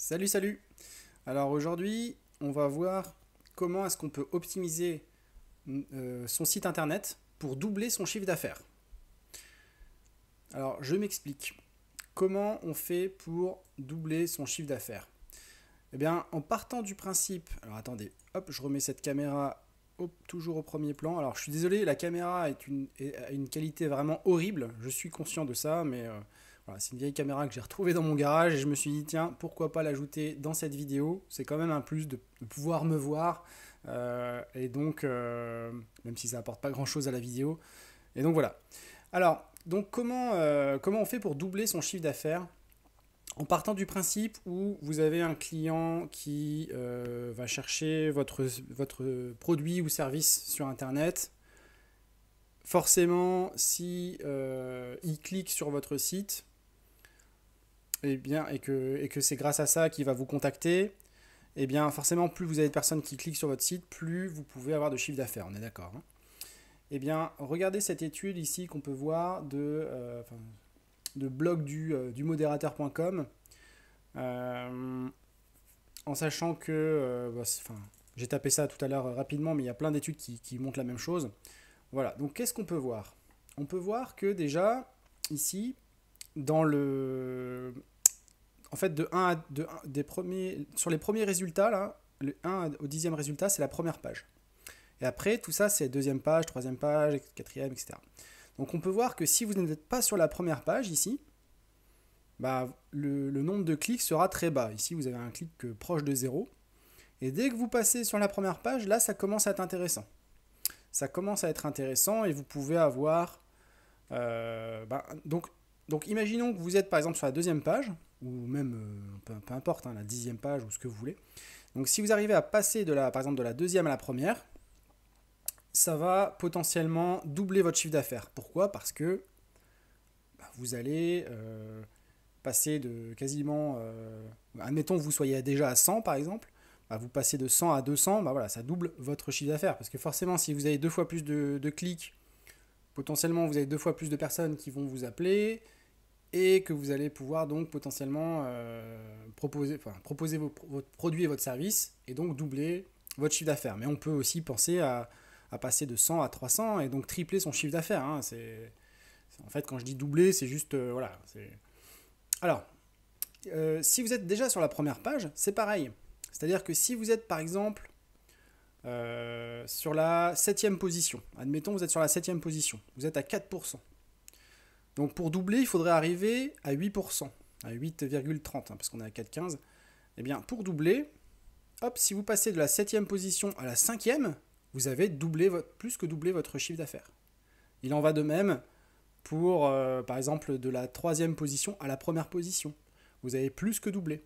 Salut, salut! Alors aujourd'hui, on va voir comment est-ce qu'on peut optimiser son site internet pour doubler son chiffre d'affaires. Alors je m'explique. Comment on fait pour doubler son chiffre d'affaires? Eh bien, en partant du principe... Alors attendez, hop, je remets cette caméra toujours au premier plan. Alors je suis désolé, la caméra a une qualité vraiment horrible. Je suis conscient de ça, mais... voilà, c'est une vieille caméra que j'ai retrouvée dans mon garage et je me suis dit, tiens, pourquoi pas l'ajouter dans cette vidéo? C'est quand même un plus de pouvoir me voir. Et donc, même si ça apporte pas grand-chose à la vidéo. Et donc voilà. Alors, donc comment on fait pour doubler son chiffre d'affaires? En partant du principe où vous avez un client qui va chercher votre produit ou service sur Internet. Forcément, si il clique sur votre site, et bien, et que c'est grâce à ça qu'il va vous contacter, et bien forcément plus vous avez de personnes qui cliquent sur votre site, plus vous pouvez avoir de chiffre d'affaires, on est d'accord, hein. Eh bien, regardez cette étude ici qu'on peut voir de blog du modérateur.com, en sachant que, j'ai tapé ça tout à l'heure rapidement, mais il y a plein d'études qui montrent la même chose. Voilà, donc qu'est-ce qu'on peut voir? On peut voir que déjà, ici, dans le, en fait, sur les premiers résultats, là, le 1 au 10e résultat, c'est la première page. Et après, tout ça, c'est deuxième page, troisième page, quatrième, etc. Donc on peut voir que si vous n'êtes pas sur la première page, ici, bah, le nombre de clics sera très bas. Ici, vous avez un clic proche de 0. Et dès que vous passez sur la première page, là, ça commence à être intéressant. Ça commence à être intéressant et vous pouvez avoir... donc imaginons que vous êtes par exemple sur la deuxième page, ou même, peu importe, hein, la 10e page ou ce que vous voulez. Donc si vous arrivez à passer par exemple de la deuxième à la première, ça va potentiellement doubler votre chiffre d'affaires. Pourquoi? Parce que vous allez passer de quasiment... admettons que vous soyez déjà à 100 par exemple, vous passez de 100 à 200, voilà, ça double votre chiffre d'affaires. Parce que forcément, si vous avez deux fois plus de clics, potentiellement vous avez deux fois plus de personnes qui vont vous appeler et que vous allez pouvoir donc potentiellement proposer votre produit et votre service et donc doubler votre chiffre d'affaires. Mais on peut aussi penser à passer de 100 à 300 et donc tripler son chiffre d'affaires, hein. En fait, quand je dis doubler, c'est juste... voilà. Alors, si vous êtes déjà sur la première page, c'est pareil. C'est-à-dire que si vous êtes par exemple sur la 7e position, admettons vous êtes sur la 7e position, vous êtes à 4%. Donc pour doubler, il faudrait arriver à 8%, à 8,30, hein, parce qu'on est à 4,15. Eh bien, pour doubler, hop, si vous passez de la 7e position à la 5e, vous avez plus que doublé votre chiffre d'affaires. Il en va de même pour, par exemple, de la 3e position à la première position. Vous avez plus que doublé.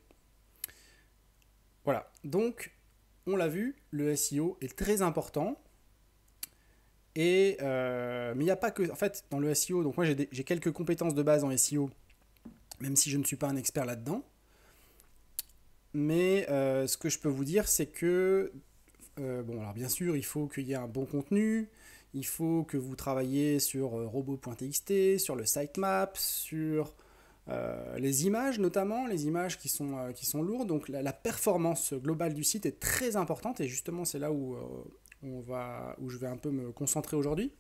Voilà, donc on l'a vu, le SEO est très important. Mais il n'y a pas que... En fait, dans le SEO, donc moi j'ai quelques compétences de base en SEO, même si je ne suis pas un expert là-dedans. Mais ce que je peux vous dire, c'est que... bon, alors bien sûr, il faut qu'il y ait un bon contenu, il faut que vous travailliez sur robot.txt, sur le sitemap, sur les images notamment, les images qui sont lourdes. Donc la performance globale du site est très importante et justement c'est là où je vais un peu me concentrer aujourd'hui.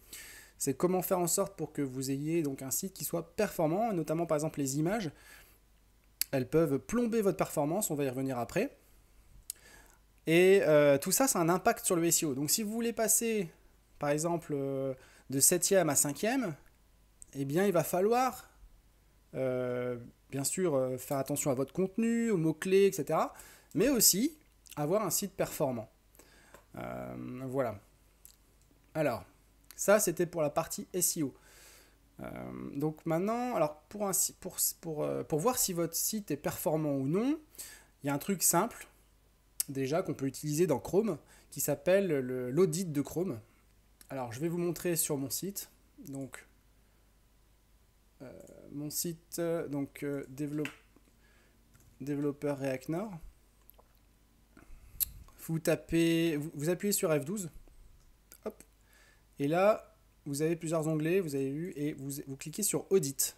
C'est comment faire en sorte pour que vous ayez donc un site qui soit performant, et notamment par exemple les images. Elles peuvent plomber votre performance, on va y revenir après. Et tout ça, c'est un impact sur le SEO. Donc si vous voulez passer, par exemple, de 7e à 5e, eh bien il va falloir, bien sûr, faire attention à votre contenu, aux mots-clés, etc. Mais aussi avoir un site performant. Voilà. Alors, ça c'était pour la partie SEO. Donc maintenant, alors pour voir si votre site est performant ou non, il y a un truc simple déjà qu'on peut utiliser dans Chrome qui s'appelle l'audit de Chrome. Alors je vais vous montrer sur mon site. Donc mon site développeur React Nord. Vous appuyez sur F12. Hop. Et là, vous avez plusieurs onglets, vous avez vu, et vous cliquez sur Audit.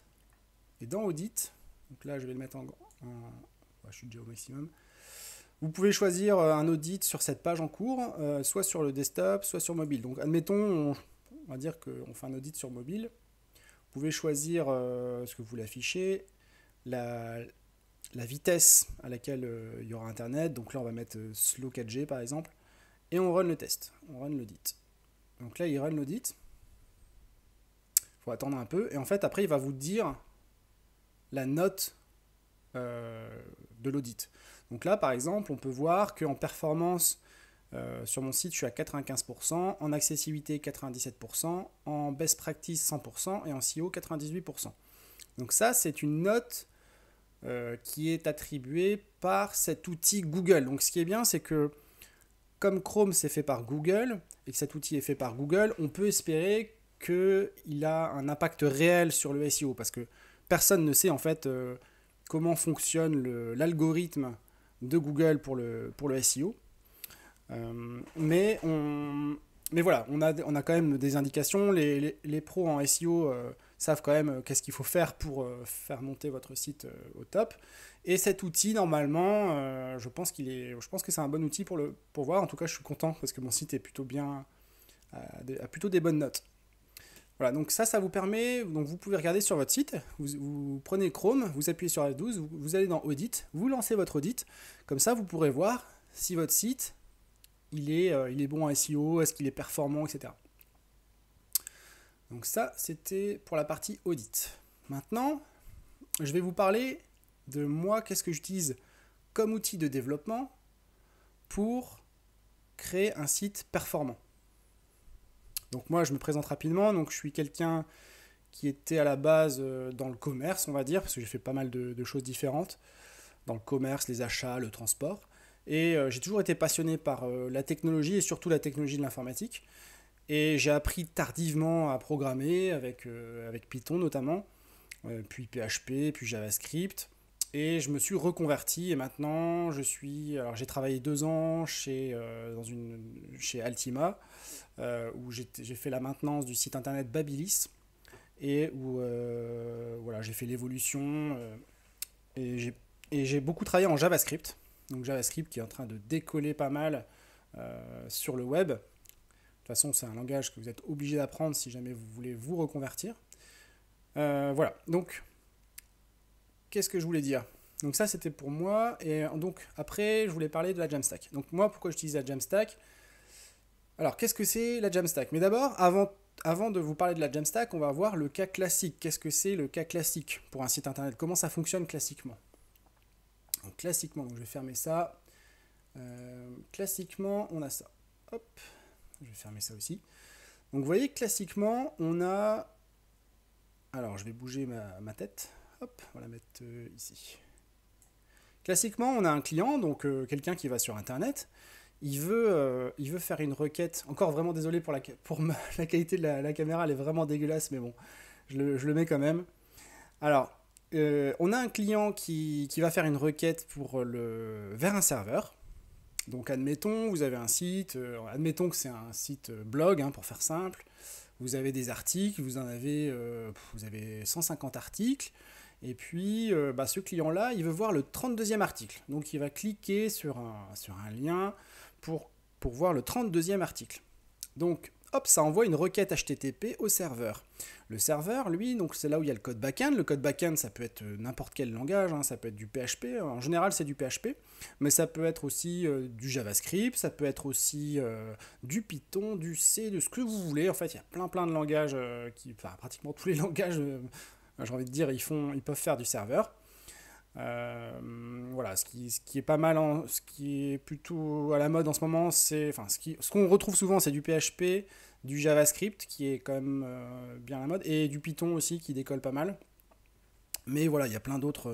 Et dans Audit, donc là je vais le mettre en Ouais, je suis déjà au maximum. Vous pouvez choisir un audit sur cette page en cours, soit sur le desktop, soit sur mobile. Donc admettons, on va dire qu'on fait un audit sur mobile. Vous pouvez choisir ce que vous voulez afficher, la vitesse à laquelle il y aura Internet. Donc là, on va mettre slow 4G par exemple. Et on run le test, on run l'audit. Donc là, il run l'audit. Il faut attendre un peu. Et en fait, après, il va vous dire la note de l'audit. Donc là, par exemple, on peut voir qu'en performance, sur mon site, je suis à 95%, en accessibilité 97%, en best practice 100% et en SEO 98%. Donc ça, c'est une note qui est attribuée par cet outil Google. Donc ce qui est bien, c'est que comme Chrome c'est fait par Google et que cet outil est fait par Google, on peut espérer qu'il a un impact réel sur le SEO parce que personne ne sait en fait comment fonctionne l'algorithme de Google pour le SEO. Mais voilà, on a quand même des indications. Les pros en SEO savent quand même qu'est-ce qu'il faut faire pour faire monter votre site au top. Et cet outil, normalement, je pense que c'est un bon outil pour voir. En tout cas, je suis content parce que mon site est plutôt bien, a plutôt des bonnes notes. Voilà, donc ça vous permet, donc vous pouvez regarder sur votre site, vous prenez Chrome, vous appuyez sur F12, vous allez dans Audit, vous lancez votre audit, comme ça vous pourrez voir si votre site, il est bon en SEO, est-ce qu'il est performant, etc. Donc ça, c'était pour la partie audit. Maintenant, je vais vous parler de moi, qu'est-ce que j'utilise comme outil de développement pour créer un site performant. Donc moi, je me présente rapidement. Donc je suis quelqu'un qui était à la base dans le commerce, on va dire, parce que j'ai fait pas mal de choses différentes. Dans le commerce, les achats, le transport. Et j'ai toujours été passionné par la technologie et surtout la technologie de l'informatique. Et j'ai appris tardivement à programmer avec Python notamment, puis PHP, puis JavaScript. Et je me suis reconverti et maintenant j'ai travaillé 2 ans chez Altima où j'ai fait la maintenance du site internet Babilis et où voilà, j'ai fait l'évolution et j'ai beaucoup travaillé en JavaScript. Donc JavaScript qui est en train de décoller pas mal sur le web. De toute façon, c'est un langage que vous êtes obligé d'apprendre si jamais vous voulez vous reconvertir. Voilà, donc qu'est-ce que je voulais dire? Donc ça, c'était pour moi. Et donc après, je voulais parler de la Jamstack. Donc moi, pourquoi j'utilise la Jamstack? Alors, qu'est-ce que c'est la Jamstack? Mais d'abord, avant de vous parler de la Jamstack, on va voir le cas classique. Qu'est-ce que c'est le cas classique pour un site internet? Comment ça fonctionne classiquement? Donc classiquement, donc je vais fermer ça. Classiquement, on a ça. Hop, je vais fermer ça aussi. Donc vous voyez, classiquement, on a... Alors, je vais bouger ma tête. Hop, on va la mettre ici. Classiquement, on a un client, donc quelqu'un qui va sur Internet. Il veut faire une requête. Encore vraiment désolé pour la qualité de la caméra, elle est vraiment dégueulasse, mais bon, je le mets quand même. Alors, on a un client qui va faire une requête vers un serveur. Donc, admettons, vous avez un site, admettons que c'est un site blog, hein, pour faire simple. Vous avez des articles, vous avez 150 articles. Et puis, ce client-là, il veut voir le 32e article. Donc, il va cliquer sur un lien pour voir le 32e article. Donc, hop, ça envoie une requête HTTP au serveur. Le serveur, lui, donc c'est là où il y a le code backend. Le code backend, ça peut être n'importe quel langage, hein, ça peut être du PHP. En général, c'est du PHP, mais ça peut être aussi du JavaScript, ça peut être aussi du Python, du C, de ce que vous voulez. En fait, il y a plein de langages, pratiquement tous les langages, j'ai envie de dire, ils peuvent faire du serveur. Voilà, ce qui est pas mal, ce qui est plutôt à la mode en ce moment, ce qu'on retrouve souvent, c'est du PHP, du JavaScript qui est quand même bien à la mode, et du Python aussi qui décolle pas mal. Mais voilà, il y a plein d'autres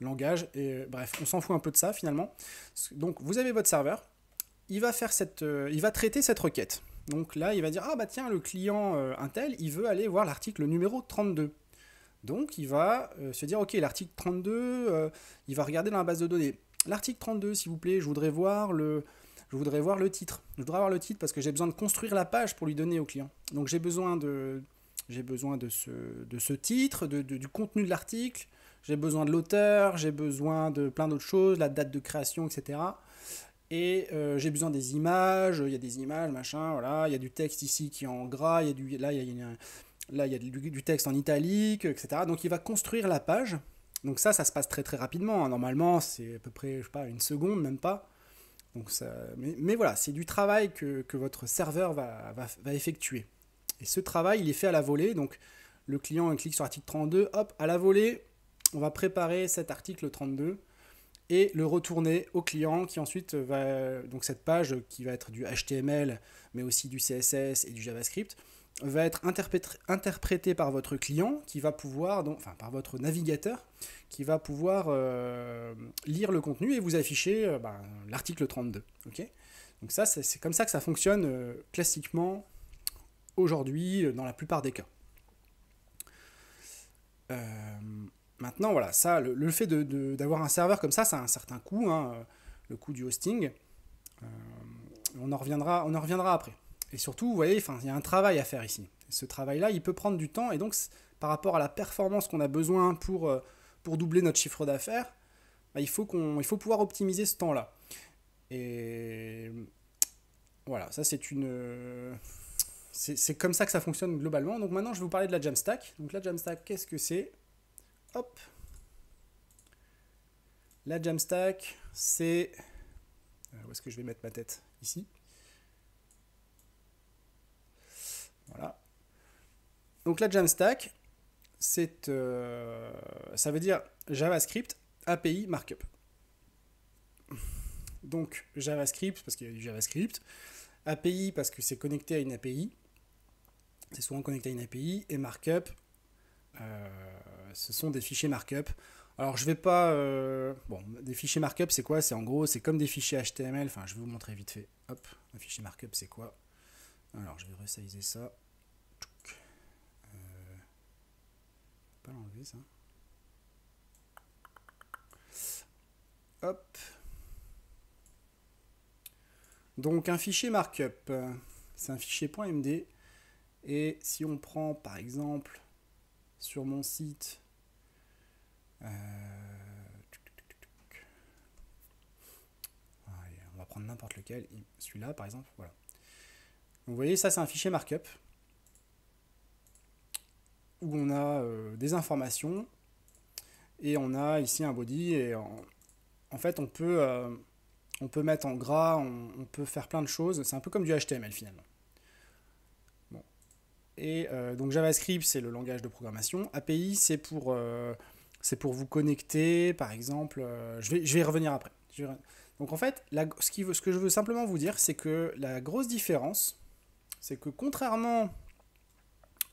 langages, et bref, on s'en fout un peu de ça finalement. Donc vous avez votre serveur, il va traiter cette requête. Donc là, il va dire, ah bah tiens, le client Intel, il veut aller voir l'article numéro 32. Donc il va se dire, ok, l'article 32, il va regarder dans la base de données. L'article 32, s'il vous plaît, je voudrais voir le titre. Je voudrais avoir le titre parce que j'ai besoin de construire la page pour lui donner au client. Donc j'ai besoin de ce titre, du contenu de l'article, j'ai besoin de l'auteur, j'ai besoin de plein d'autres choses, la date de création, etc. Et j'ai besoin des images, il y a des images, machin, voilà, il y a du texte ici qui est en gras, là, il y a du texte en italique, etc. Donc il va construire la page. Donc ça se passe très très rapidement, hein. Normalement, c'est à peu près, je sais pas, une seconde, même pas. Donc mais voilà, c'est du travail que votre serveur va effectuer. Et ce travail, il est fait à la volée. Donc le client il clique sur l'article 32, hop, à la volée, on va préparer cet article 32 et le retourner au client qui ensuite va, donc cette page qui va être du HTML, mais aussi du CSS et du JavaScript, va être interprétée par votre client qui va pouvoir, donc, enfin par votre navigateur, qui va pouvoir lire le contenu et vous afficher l'article 32. Okay, donc ça, c'est comme ça que ça fonctionne classiquement aujourd'hui dans la plupart des cas. Maintenant, voilà, ça, le fait d'avoir un serveur comme ça a un certain coût, hein, le coût du hosting. On en reviendra après. Et surtout, vous voyez, il y a un travail à faire ici. Et ce travail-là, il peut prendre du temps, et donc, par rapport à la performance qu'on a besoin pour doubler notre chiffre d'affaires, il faut pouvoir optimiser ce temps-là. Et voilà, ça c'est c'est comme ça que ça fonctionne globalement. Donc maintenant, je vais vous parler de la Jamstack. Donc la Jamstack, qu'est-ce que c'est? Hop. La Jamstack, c'est... Où est-ce que je vais mettre ma tête? Ici. Voilà. Donc la Jamstack, ça veut dire JavaScript API Markup. Donc JavaScript, parce qu'il y a du JavaScript. API, parce que c'est connecté à une API. C'est souvent connecté à une API. Et Markup, ce sont des fichiers Markup. Alors je vais pas... Bon, des fichiers Markup, c'est quoi? C'est comme des fichiers HTML. Enfin, je vais vous montrer vite fait. Hop, un fichier Markup, c'est quoi? Alors, je vais resizer ça. Pas l'enlever, ça. Hop. Donc, un fichier Markup, c'est un fichier .md. Et si on prend, par exemple, sur mon site... on va prendre n'importe lequel. Celui-là, par exemple. Voilà. Donc, vous voyez, ça, c'est un fichier Markup où on a des informations et on a ici un body et en fait on peut mettre en gras, on peut faire plein de choses, c'est un peu comme du HTML finalement. Bon. Et donc JavaScript c'est le langage de programmation, API c'est pour vous connecter par exemple, je vais y revenir après. Donc en fait ce que je veux simplement vous dire c'est que la grosse différence c'est que contrairement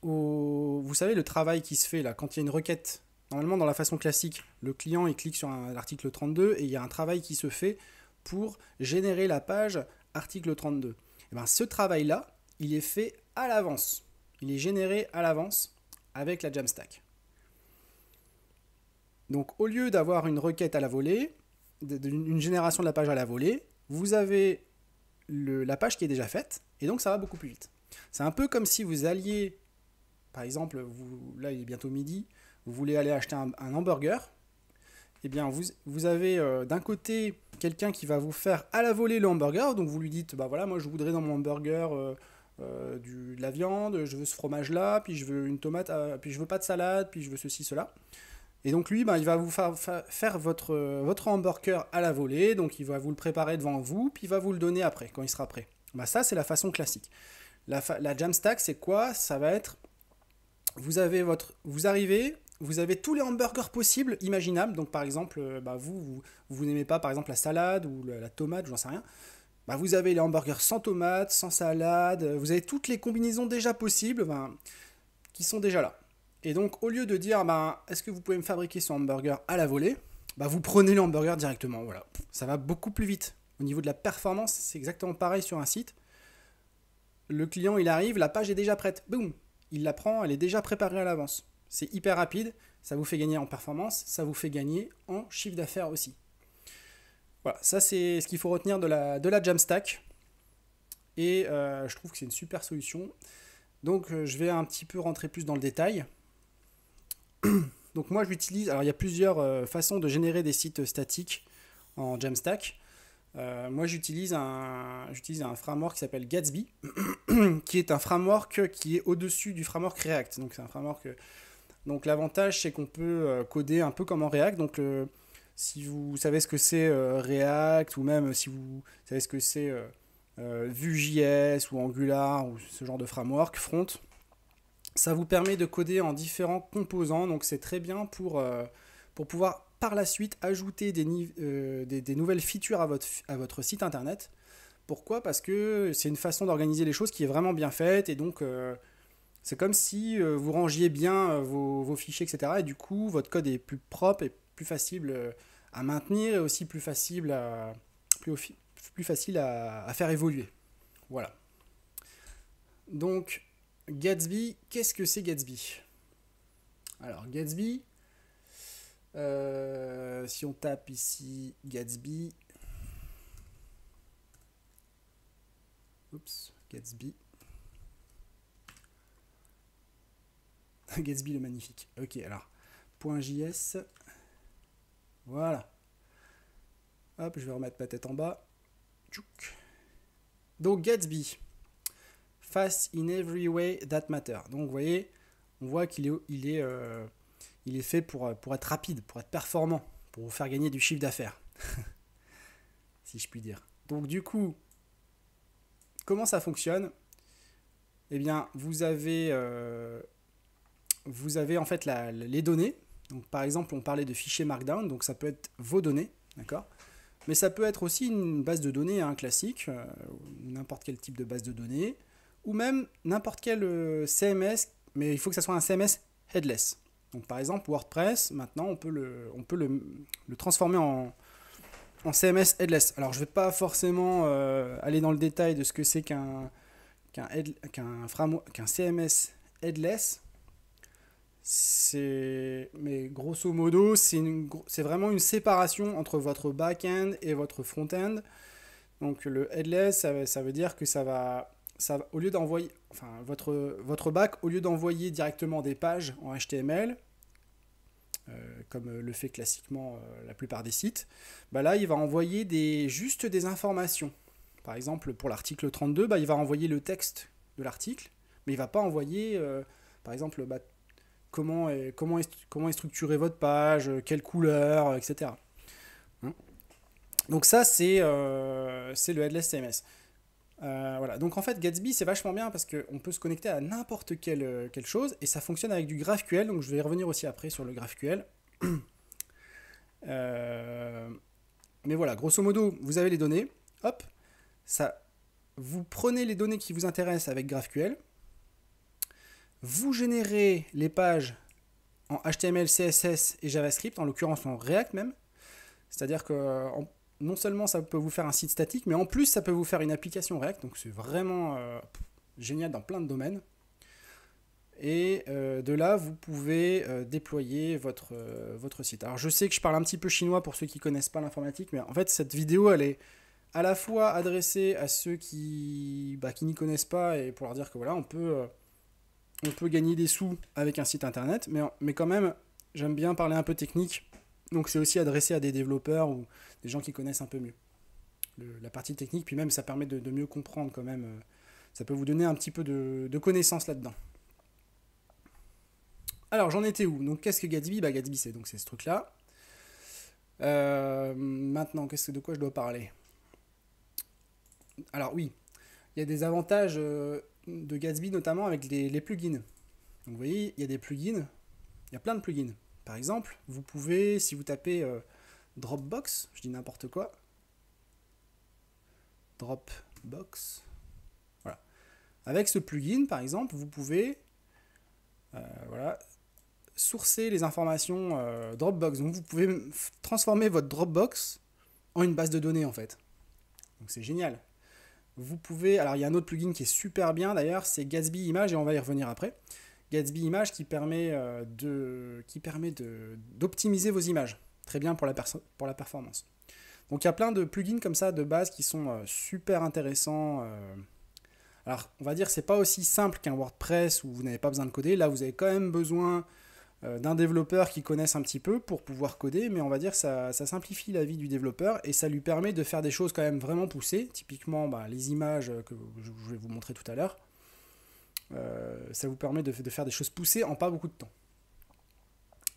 vous savez, le travail qui se fait là, quand il y a une requête, normalement dans la façon classique, le client il clique sur l'article 32 et il y a un travail qui se fait pour générer la page article 32. Et bien, ce travail-là, il est fait à l'avance. Il est généré à l'avance avec la Jamstack. Donc au lieu d'avoir une requête à la volée, une génération de la page à la volée, vous avez la page qui est déjà faite et donc ça va beaucoup plus vite. C'est un peu comme si vous alliez... Par exemple, là il est bientôt midi, vous voulez aller acheter un hamburger, eh bien vous avez d'un côté quelqu'un qui va vous faire à la volée le hamburger, donc vous lui dites, bah voilà, moi je voudrais dans mon hamburger de la viande, je veux ce fromage là, puis je veux une tomate, puis je veux pas de salade, puis je veux ceci, cela. Et donc lui, il va vous faire votre hamburger à la volée, donc il va vous le préparer devant vous, puis il va vous le donner après, quand il sera prêt. Bah ça c'est la façon classique. La Jamstack c'est quoi? Ça va être... Vous arrivez, vous avez tous les hamburgers possibles, imaginables. Donc par exemple, vous n'aimez pas par exemple la salade ou la tomate, j'en sais rien. Bah, vous avez les hamburgers sans tomate, sans salade. Vous avez toutes les combinaisons déjà possibles qui sont déjà là. Et donc au lieu de dire est-ce que vous pouvez me fabriquer ce hamburger à la volée, vous prenez le hamburger directement. Voilà, ça va beaucoup plus vite. Au niveau de la performance, c'est exactement pareil sur un site. Le client il arrive, la page est déjà prête. Boum. Il la prend, elle est déjà préparée à l'avance. C'est hyper rapide, ça vous fait gagner en performance, ça vous fait gagner en chiffre d'affaires aussi. Voilà, ça c'est ce qu'il faut retenir de la Jamstack. Et je trouve que c'est une super solution. Donc je vais un petit peu rentrer plus dans le détail. Donc moi j'utilise, alors il y a plusieurs façons de générer des sites statiques en Jamstack. Moi j'utilise un framework qui s'appelle Gatsby, qui est un framework qui est au-dessus du framework React. Donc c'est un framework. Donc l'avantage c'est qu'on peut coder un peu comme en React. Donc si vous savez ce que c'est React, ou même si vous savez ce que c'est Vue.js ou Angular ou ce genre de framework front, ça vous permet de coder en différents composants. Donc c'est très bien pour pouvoir par la suite ajouter des nouvelles features à votre site internet. Pourquoi? Parce que c'est une façon d'organiser les choses qui est vraiment bien faite, et donc c'est comme si vous rangiez bien vos fichiers, etc. Et du coup, votre code est plus propre et plus facile à maintenir, et aussi plus facile à faire évoluer. Voilà. Donc, Gatsby, qu'est-ce que c'est Gatsby? Alors, Gatsby, si on tape ici Gatsby, oups, Gatsby, Gatsby le magnifique. Ok, alors, .js, voilà. Hop, je vais remettre ma tête en bas. Tchouk. Donc Gatsby, fast in every way that matter. Donc vous voyez, on voit qu'il est fait pour être rapide, pour être performant, pour vous faire gagner du chiffre d'affaires, si je puis dire. Donc du coup, comment ça fonctionne? Eh bien, vous avez en fait les données. Donc par exemple, on parlait de fichiers Markdown, donc ça peut être vos données, d'accord? Mais ça peut être aussi une base de données classique, n'importe quel type de base de données, ou même n'importe quel CMS, mais il faut que ça soit un CMS headless. Donc par exemple WordPress, maintenant on peut le transformer en CMS headless. Alors je ne vais pas forcément aller dans le détail de ce que c'est qu'un CMS headless. Mais grosso modo, c'est vraiment une séparation entre votre back-end et votre front-end. Donc le headless, ça veut dire que ça va au lieu d'envoyer, enfin votre back, au lieu d'envoyer directement des pages en HTML, comme le fait classiquement la plupart des sites, bah là il va envoyer juste des informations. Par exemple pour l'article 32, bah, il va envoyer le texte de l'article, mais il ne va pas envoyer par exemple comment est structurée votre page, quelle couleur, etc. Donc ça c'est le headless CMS. Voilà. Donc en fait Gatsby c'est vachement bien parce qu'on peut se connecter à n'importe quelle chose, et ça fonctionne avec du GraphQL, donc je vais y revenir aussi après sur le GraphQL. Mais voilà, grosso modo vous avez les données, hop, vous prenez les données qui vous intéressent avec GraphQL, vous générez les pages en HTML, CSS et JavaScript, en l'occurrence en React même, c'est-à-dire que non seulement ça peut vous faire un site statique, mais en plus ça peut vous faire une application React, donc c'est vraiment génial dans plein de domaines. Et de là, vous pouvez déployer votre site. Alors je sais que je parle un petit peu chinois pour ceux qui ne connaissent pas l'informatique, mais en fait cette vidéo elle est à la fois adressée à ceux qui n'y connaissent pas, et pour leur dire que voilà, on peut gagner des sous avec un site internet, mais quand même j'aime bien parler un peu technique. Donc c'est aussi adressé à des développeurs ou des gens qui connaissent un peu mieux la partie technique, puis même ça permet de mieux comprendre quand même, ça peut vous donner un petit peu de connaissances là-dedans. Alors j'en étais où? Donc qu'est-ce que Gatsby? Gatsby c'est ce truc là. Maintenant de quoi je dois parler? Alors oui, il y a des avantages de Gatsby, notamment avec les plugins. Donc vous voyez, il y a des plugins, il y a plein de plugins. Par exemple, vous pouvez, si vous tapez Dropbox, je dis n'importe quoi, Dropbox, voilà. Avec ce plugin, par exemple, vous pouvez sourcer les informations Dropbox. Donc vous pouvez transformer votre Dropbox en une base de données en fait. Donc c'est génial. Vous pouvez, alors il y a un autre plugin qui est super bien d'ailleurs, c'est Gatsby Image, et on va y revenir après. Gatsby Image qui permet d'optimiser vos images. Très bien pour la performance. Donc il y a plein de plugins comme ça de base qui sont super intéressants. Alors on va dire que c'est pas aussi simple qu'un WordPress où vous n'avez pas besoin de coder. Là vous avez quand même besoin d'un développeur qui connaisse un petit peu pour pouvoir coder, mais on va dire que ça simplifie la vie du développeur et ça lui permet de faire des choses quand même vraiment poussées. Typiquement, les images que je vais vous montrer tout à l'heure, ça vous permet de faire des choses poussées en pas beaucoup de temps.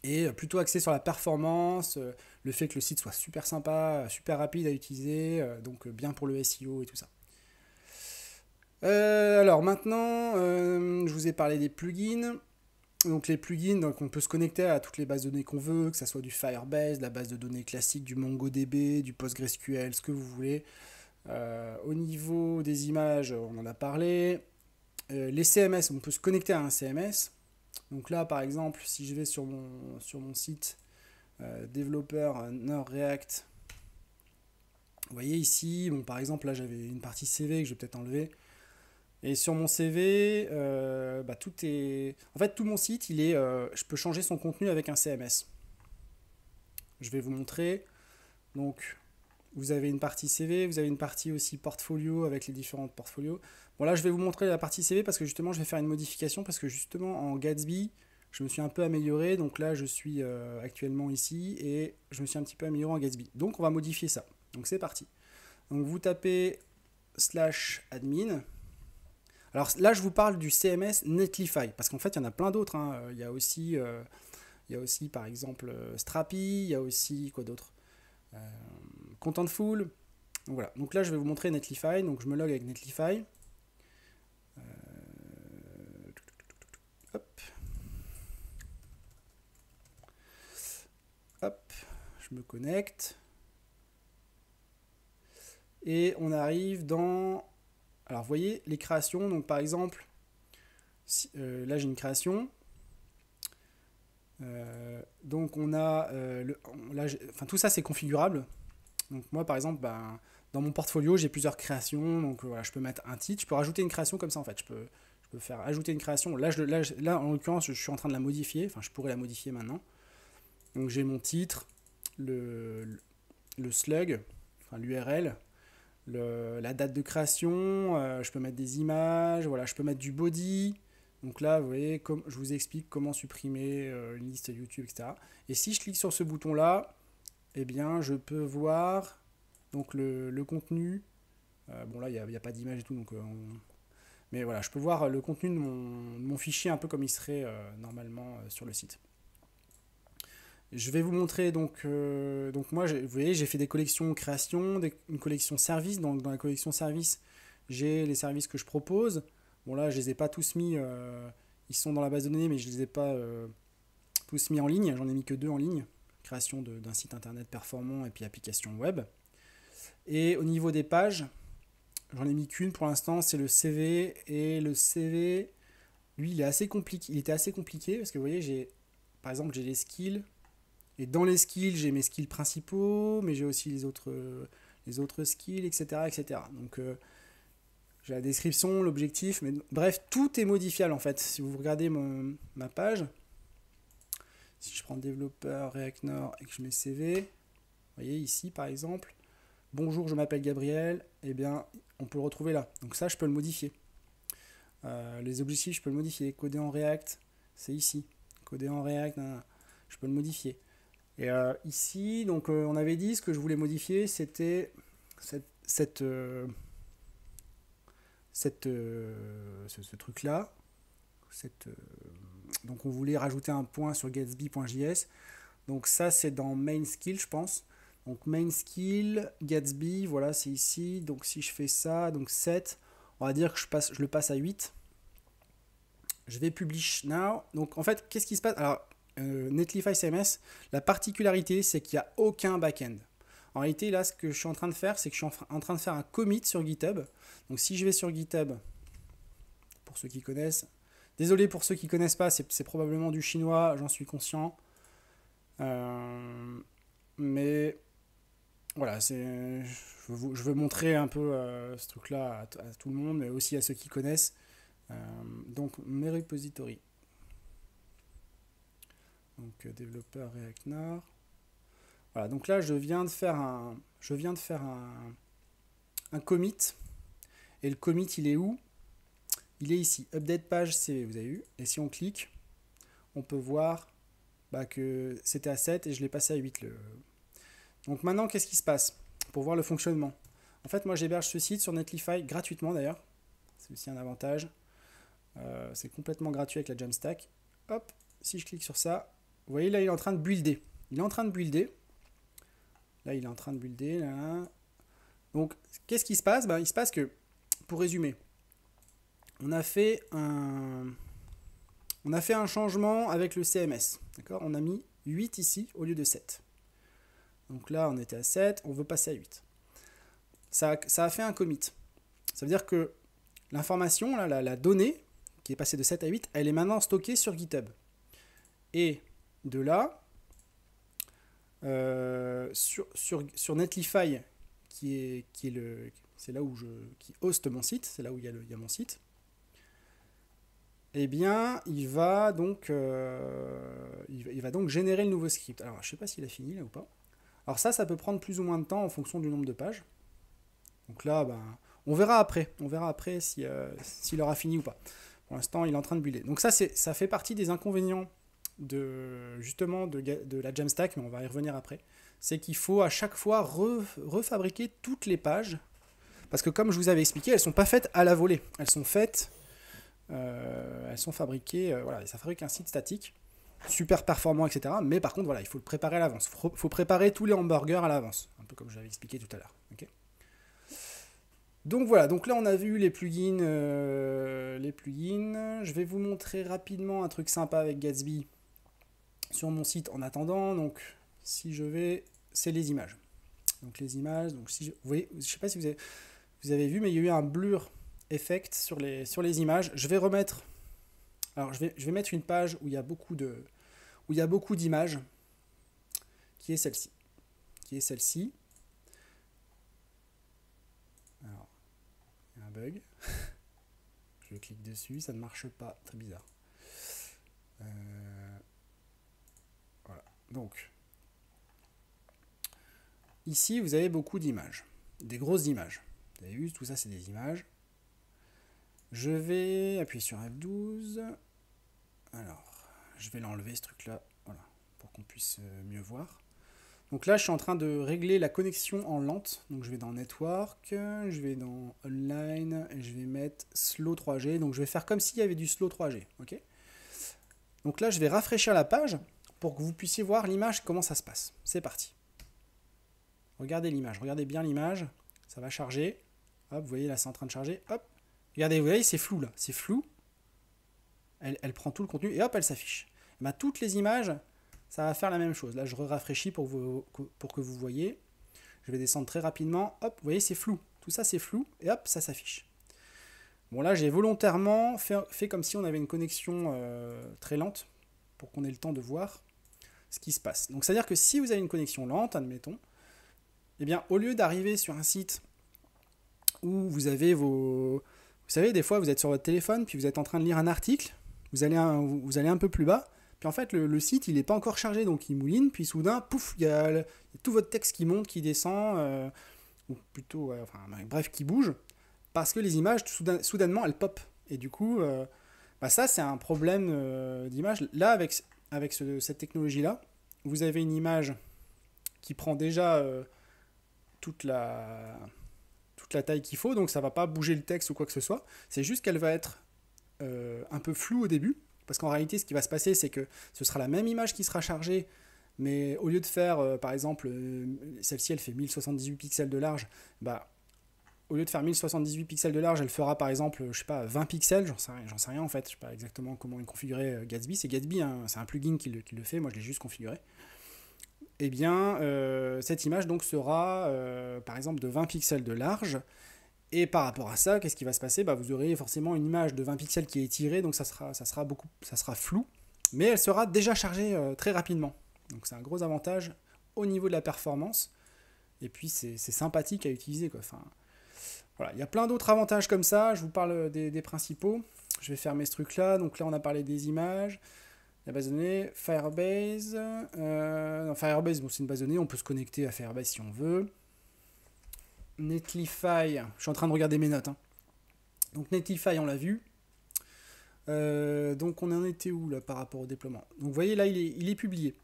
Et plutôt axé sur la performance, le fait que le site soit super sympa, super rapide à utiliser, donc bien pour le SEO et tout ça. Alors maintenant, je vous ai parlé des plugins. Donc les plugins, donc on peut se connecter à toutes les bases de données qu'on veut, que ce soit du Firebase, la base de données classique, du MongoDB, du PostgreSQL, ce que vous voulez. Au niveau des images, on en a parlé. Les CMS, on peut se connecter à un CMS. Donc là, par exemple, si je vais sur mon site développeur Nord React, vous voyez ici, bon, par exemple, là j'avais une partie CV que je vais peut-être enlever. Et sur mon CV, tout est. En fait, tout mon site, je peux changer son contenu avec un CMS. Je vais vous montrer. Donc, vous avez une partie CV, vous avez une partie aussi portfolio avec les différents portfolios. Bon, là, je vais vous montrer la partie CV parce que justement, je vais faire une modification parce que justement, en Gatsby, je me suis un peu amélioré. Donc là, je suis actuellement ici et je me suis un petit peu amélioré en Gatsby. Donc, on va modifier ça. Donc, c'est parti. Donc, vous tapez /admin. Alors là, je vous parle du CMS Netlify, parce qu'en fait, il y en a plein d'autres. Hein. Il y a aussi, par exemple, Strapi, il y a aussi, quoi d'autre, Contentful. Donc voilà. Donc là, je vais vous montrer Netlify. Donc je me log avec Netlify. Hop. Hop. Je me connecte. Et on arrive dans... Alors, vous voyez, les créations. Donc, par exemple, là, j'ai une création. Donc on a tout ça c'est configurable. Donc moi par exemple dans mon portfolio j'ai plusieurs créations, donc voilà, je peux mettre un titre, je peux rajouter une création comme ça en fait, je peux faire ajouter une création. Là en l'occurrence je suis en train de la modifier, enfin je pourrais la modifier maintenant. Donc j'ai mon titre, le slug, enfin l'URL, la date de création, je peux mettre des images, voilà, je peux mettre du body. Donc là, vous voyez, comme je vous explique comment supprimer une liste YouTube, etc. Et si je clique sur ce bouton-là, eh bien, je peux voir donc le contenu. Bon, là, il n'y a pas d'image et tout, donc mais voilà, je peux voir le contenu de mon fichier un peu comme il serait normalement sur le site. Je vais vous montrer donc moi, vous voyez, j'ai fait des collections création, une collection service. Donc dans la collection service, j'ai les services que je propose. Bon là, je les ai pas tous mis, ils sont dans la base de données, mais je les ai pas tous mis en ligne. J'en ai mis que 2 en ligne. Création d'un site internet performant et puis application web. Et au niveau des pages, j'en ai mis qu'une pour l'instant, c'est le CV. Et le CV, lui, il est assez compliqué. Il était assez compliqué parce que vous voyez, par exemple, j'ai les skills. Et dans les skills, j'ai mes skills principaux, mais j'ai aussi les autres skills, etc. etc. Donc, j'ai la description, l'objectif, mais bref, tout est modifiable en fait. Si vous regardez ma page, si je prends développeur React Nord et que je mets CV, vous voyez ici par exemple, bonjour, je m'appelle Gabriel, eh bien, on peut le retrouver là. Donc ça, je peux le modifier. Les objectifs, je peux le modifier. Coder en React, c'est ici. Coder en React, je peux le modifier. Et ici, donc on avait dit ce que je voulais modifier, c'était ce truc-là. Donc on voulait rajouter un point sur Gatsby.js. Donc ça, c'est dans Main Skill, je pense. Donc Main Skill, Gatsby, voilà, c'est ici. Donc si je fais ça, donc 7, on va dire que je le passe à 8. Je vais Publish Now. Donc en fait, qu'est-ce qui se passe? Alors, Netlify CMS, la particularité, c'est qu'il n'y a aucun back-end. En réalité, là, ce que je suis en train de faire, c'est que je suis en train de faire un commit sur GitHub. Donc, si je vais sur GitHub, pour ceux qui connaissent, désolé pour ceux qui ne connaissent pas, c'est probablement du chinois, j'en suis conscient. Mais voilà, je veux montrer un peu ce truc-là à tout le monde, mais aussi à ceux qui connaissent. Donc, mes repositories. Donc développeur React Nord. Voilà, donc là je viens de faire un commit. Et le commit il est où? Il est ici, update page CV, vous avez vu. Et si on clique, on peut voir que c'était à 7 et je l'ai passé à 8. Donc maintenant, qu'est-ce qui se passe pour voir le fonctionnement? En fait, moi j'héberge ce site sur Netlify gratuitement d'ailleurs. C'est aussi un avantage. C'est complètement gratuit avec la Jamstack. Hop, si je clique sur ça, vous voyez là il est en train de builder. Il est en train de builder. Là il est en train de builder. Là. Donc qu'est-ce qui se passe? Il se passe que, pour résumer, on a fait un changement avec le CMS. D'accord? On a mis 8 ici au lieu de 7. Donc là on était à 7, on veut passer à 8. Ça a fait un commit. Ça veut dire que l'information, la donnée, qui est passée de 7 à 8, elle est maintenant stockée sur GitHub. Et de là, sur Netlify, c'est là où qui hoste mon site, c'est là où il y a mon site, eh bien, il va donc générer le nouveau script. Alors, je ne sais pas s'il a fini là ou pas. Alors ça peut prendre plus ou moins de temps en fonction du nombre de pages. Donc là, on verra après. On verra après s'il aura fini ou pas. Pour l'instant, il est en train de builder. Donc ça fait partie des inconvénients de la Jamstack, mais on va y revenir après. C'est qu'il faut à chaque fois refabriquer toutes les pages. Parce que comme je vous avais expliqué, elles ne sont pas faites à la volée. Elles sont fabriquées, voilà, ça fabrique un site statique, super performant, etc. Mais par contre, voilà, il faut le préparer à l'avance. Il faut préparer tous les hamburgers à l'avance. Un peu comme je l'avais expliqué tout à l'heure. Okay. Donc voilà, donc là on a vu les plugins. Je vais vous montrer rapidement un truc sympa avec Gatsby sur mon site en attendant. Donc si je vais, c'est les images. Donc les images, donc si vous voyez, je sais pas si vous avez vu, mais il y a eu un blur effect sur les images. Je vais remettre, alors je vais mettre une page où il y a beaucoup d'images, qui est celle-ci. Alors, il y a un bug. Je clique dessus, ça ne marche pas, très bizarre. Voilà, donc ici vous avez beaucoup d'images, des grosses images. Vous avez vu, tout ça c'est des images. Je vais appuyer sur F12. Alors, je vais l'enlever ce truc-là, voilà, pour qu'on puisse mieux voir. Donc là, je suis en train de régler la connexion en lente. Donc je vais dans Network, je vais dans Online, et je vais mettre Slow 3G. Donc je vais faire comme s'il y avait du Slow 3G. Okay. Donc là, je vais rafraîchir la page pour que vous puissiez voir l'image, comment ça se passe. C'est parti. Regardez l'image, regardez bien l'image. Ça va charger. Hop, vous voyez là, c'est en train de charger. Hop. Regardez, vous voyez, c'est flou là. C'est flou. Elle prend tout le contenu et hop, elle s'affiche. Toutes les images, ça va faire la même chose. Là, je rafraîchis pour que vous voyez. Je vais descendre très rapidement. Hop, vous voyez, c'est flou. Tout ça, c'est flou. Et hop, ça s'affiche. Bon, là, j'ai volontairement fait comme si on avait une connexion très lente pour qu'on ait le temps de voir ce qui se passe. Donc, c'est-à-dire que si vous avez une connexion lente, admettons, eh bien, au lieu d'arriver sur un site où vous avez Vous savez, des fois, vous êtes sur votre téléphone, puis vous êtes en train de lire un article, vous allez un peu plus bas, puis en fait, le site, il n'est pas encore chargé, donc il mouline, puis soudain, pouf, il y a tout votre texte qui monte, qui descend, ou plutôt, bref, qui bouge, parce que les images, soudainement, elles pop. Et du coup, ça, c'est un problème d'image. Là, avec cette technologie-là, vous avez une image qui prend déjà toute la taille qu'il faut, donc ça va pas bouger le texte ou quoi que ce soit. C'est juste qu'elle va être un peu floue au début, parce qu'en réalité, ce qui va se passer, c'est que ce sera la même image qui sera chargée, mais au lieu de faire, par exemple, celle-ci, elle fait 1078 pixels de large, au lieu de faire 1078 pixels de large, elle fera par exemple, je sais pas, 20 pixels, j'en sais rien en fait, je sais pas exactement comment est configuré Gatsby. C'est Gatsby, hein, c'est un plugin qui le fait, moi je l'ai juste configuré. Eh bien, cette image donc sera par exemple de 20 pixels de large. Et par rapport à ça, qu'est-ce qui va se passer? Vous aurez forcément une image de 20 pixels qui est étirée, donc ça sera flou, mais elle sera déjà chargée très rapidement. Donc c'est un gros avantage au niveau de la performance. Et puis c'est sympathique à utiliser, quoi. Enfin, voilà, il y a plein d'autres avantages comme ça. Je vous parle des principaux. Je vais fermer ce truc-là. Donc là, on a parlé des images. La base de données, Firebase. Firebase, bon, c'est une base de données. On peut se connecter à Firebase si on veut. Netlify. Je suis en train de regarder mes notes. Hein. Donc Netlify, on l'a vu. Donc on en était où là par rapport au déploiement? Donc vous voyez là il est publié.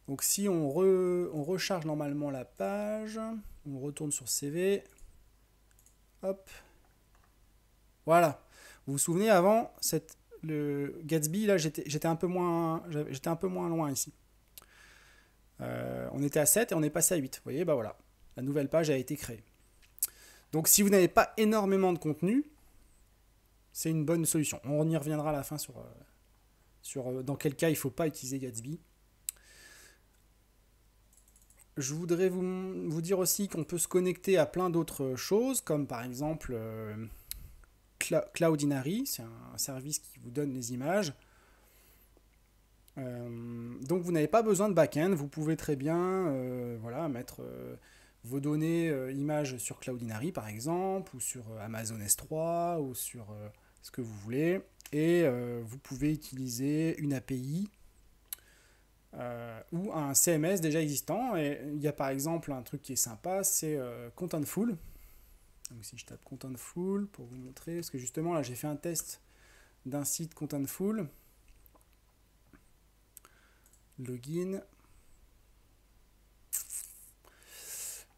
Donc si on recharge normalement la page, on retourne sur CV, hop, voilà. Vous vous souvenez avant, le Gatsby, là j'étais un peu moins loin ici. On était à 7 et on est passé à 8. Vous voyez, bah voilà, la nouvelle page a été créée. Donc si vous n'avez pas énormément de contenu, c'est une bonne solution. On y reviendra à la fin sur dans quel cas il ne faut pas utiliser Gatsby. Je voudrais vous dire aussi qu'on peut se connecter à plein d'autres choses, comme par exemple Cloudinary, c'est un service qui vous donne les images. Donc vous n'avez pas besoin de back-end, vous pouvez très bien voilà, mettre vos données images sur Cloudinary par exemple, ou sur Amazon S3, ou sur ce que vous voulez, et vous pouvez utiliser une API ou un CMS déjà existant. Et il y a par exemple un truc qui est sympa, c'est Contentful. Donc si je tape Contentful pour vous montrer, parce que justement là j'ai fait un test d'un site Contentful. Login.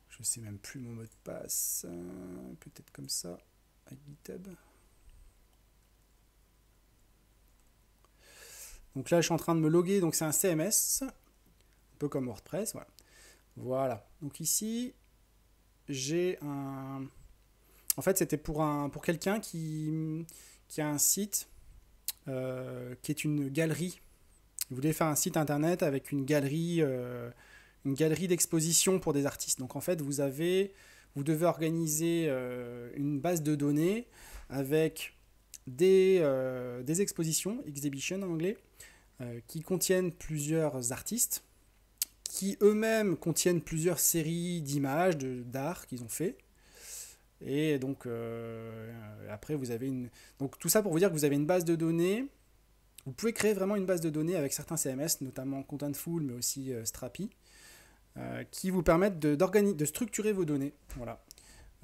Je sais même plus mon mot de passe. Peut-être comme ça, avec GitHub. Donc là, je suis en train de me loguer. Donc c'est un CMS, un peu comme WordPress. Voilà. Voilà. Donc ici, j'ai un. En fait, c'était pour quelqu'un qui a un site qui est une galerie. Il voulait faire un site internet avec une galerie d'exposition pour des artistes. Donc en fait, vous devez organiser une base de données avec des expositions, exhibition en anglais, qui contiennent plusieurs artistes, qui eux-mêmes contiennent plusieurs séries d'images, d'art qu'ils ont fait. Et donc après, vous avez une. Donc tout ça pour vous dire que vous avez une base de données. Vous pouvez créer vraiment une base de données avec certains CMS, notamment Contentful, mais aussi Strapi, qui vous permettent de structurer vos données voilà,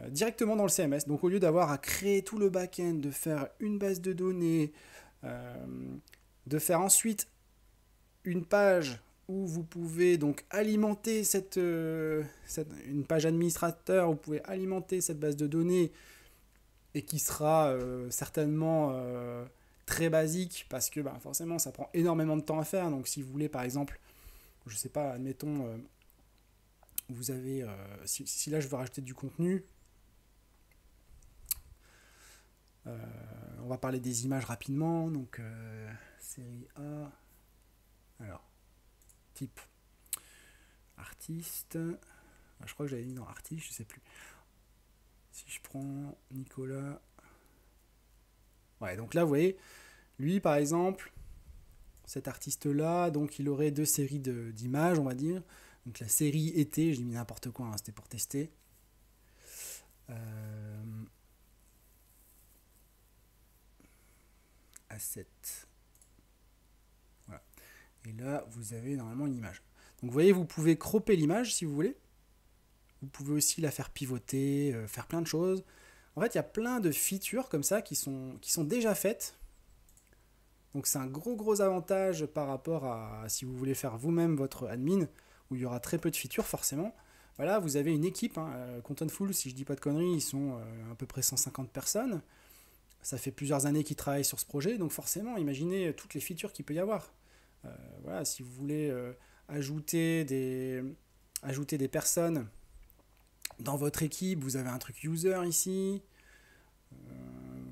directement dans le CMS. Donc au lieu d'avoir à créer tout le back-end, de faire une base de données, de faire ensuite une page où vous pouvez donc alimenter une page administrateur, vous pouvez alimenter cette base de données et qui sera certainement très basique parce que forcément ça prend énormément de temps à faire. Donc si vous voulez par exemple, je sais pas, admettons, vous avez, si là je veux rajouter du contenu, on va parler des images rapidement. Donc série A, alors type artiste, je crois que j'avais mis dans artiste, je sais plus. Si je prends Nicolas, ouais, donc là vous voyez, lui par exemple, cet artiste là, donc il aurait deux séries d'images, on va dire. Donc la série été, j'ai mis n'importe quoi, hein, c'était pour tester. Asset. Voilà. Et là, vous avez normalement une image. Donc vous voyez, vous pouvez cropper l'image si vous voulez. Vous pouvez aussi la faire pivoter, faire plein de choses. En fait, il y a plein de features comme ça qui sont déjà faites. Donc c'est un gros avantage par rapport à si vous voulez faire vous-même votre admin, où il y aura très peu de features forcément. Voilà, vous avez une équipe, hein, Contentful, si je dis pas de conneries, ils sont à peu près 150 personnes. Ça fait plusieurs années qu'ils travaillent sur ce projet, donc forcément, imaginez toutes les features qu'il peut y avoir. Voilà, si vous voulez ajouter des personnes dans votre équipe, vous avez un truc user ici.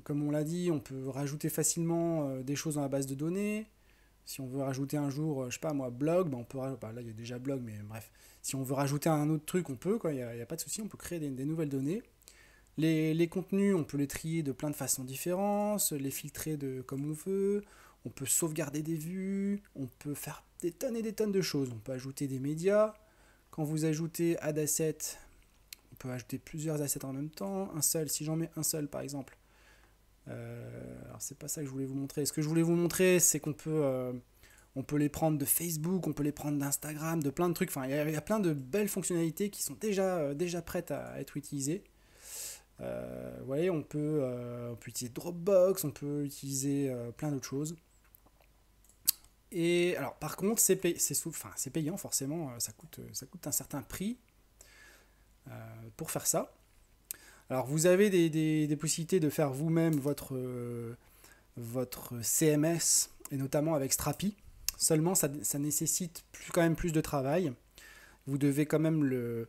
Comme on l'a dit, on peut rajouter facilement des choses dans la base de données. Si on veut rajouter un jour, je sais pas moi, blog, on peut là il y a déjà blog, mais bref. Si on veut rajouter un autre truc, on peut, il n'y a pas de souci, on peut créer des nouvelles données. Les contenus, on peut les trier de plein de façons différentes, les filtrer comme on veut, on peut sauvegarder des vues, on peut faire des tonnes et des tonnes de choses. On peut ajouter des médias. Quand vous ajoutez add asset, on peut ajouter plusieurs assets en même temps. Un seul, si j'en mets un seul par exemple. Alors c'est pas ça que je voulais vous montrer. Ce que je voulais vous montrer, c'est qu'on peut, on peut les prendre de Facebook, on peut les prendre d'Instagram, de plein de trucs. Enfin, il y a plein de belles fonctionnalités qui sont déjà prêtes à être utilisées. Vous voyez, on peut utiliser Dropbox, on peut utiliser plein d'autres choses. Et alors, par contre, c'est payant forcément, ça coûte un certain prix pour faire ça. Alors, vous avez des possibilités de faire vous-même votre CMS, et notamment avec Strapi. Seulement, ça nécessite quand même plus de travail. Vous devez quand même le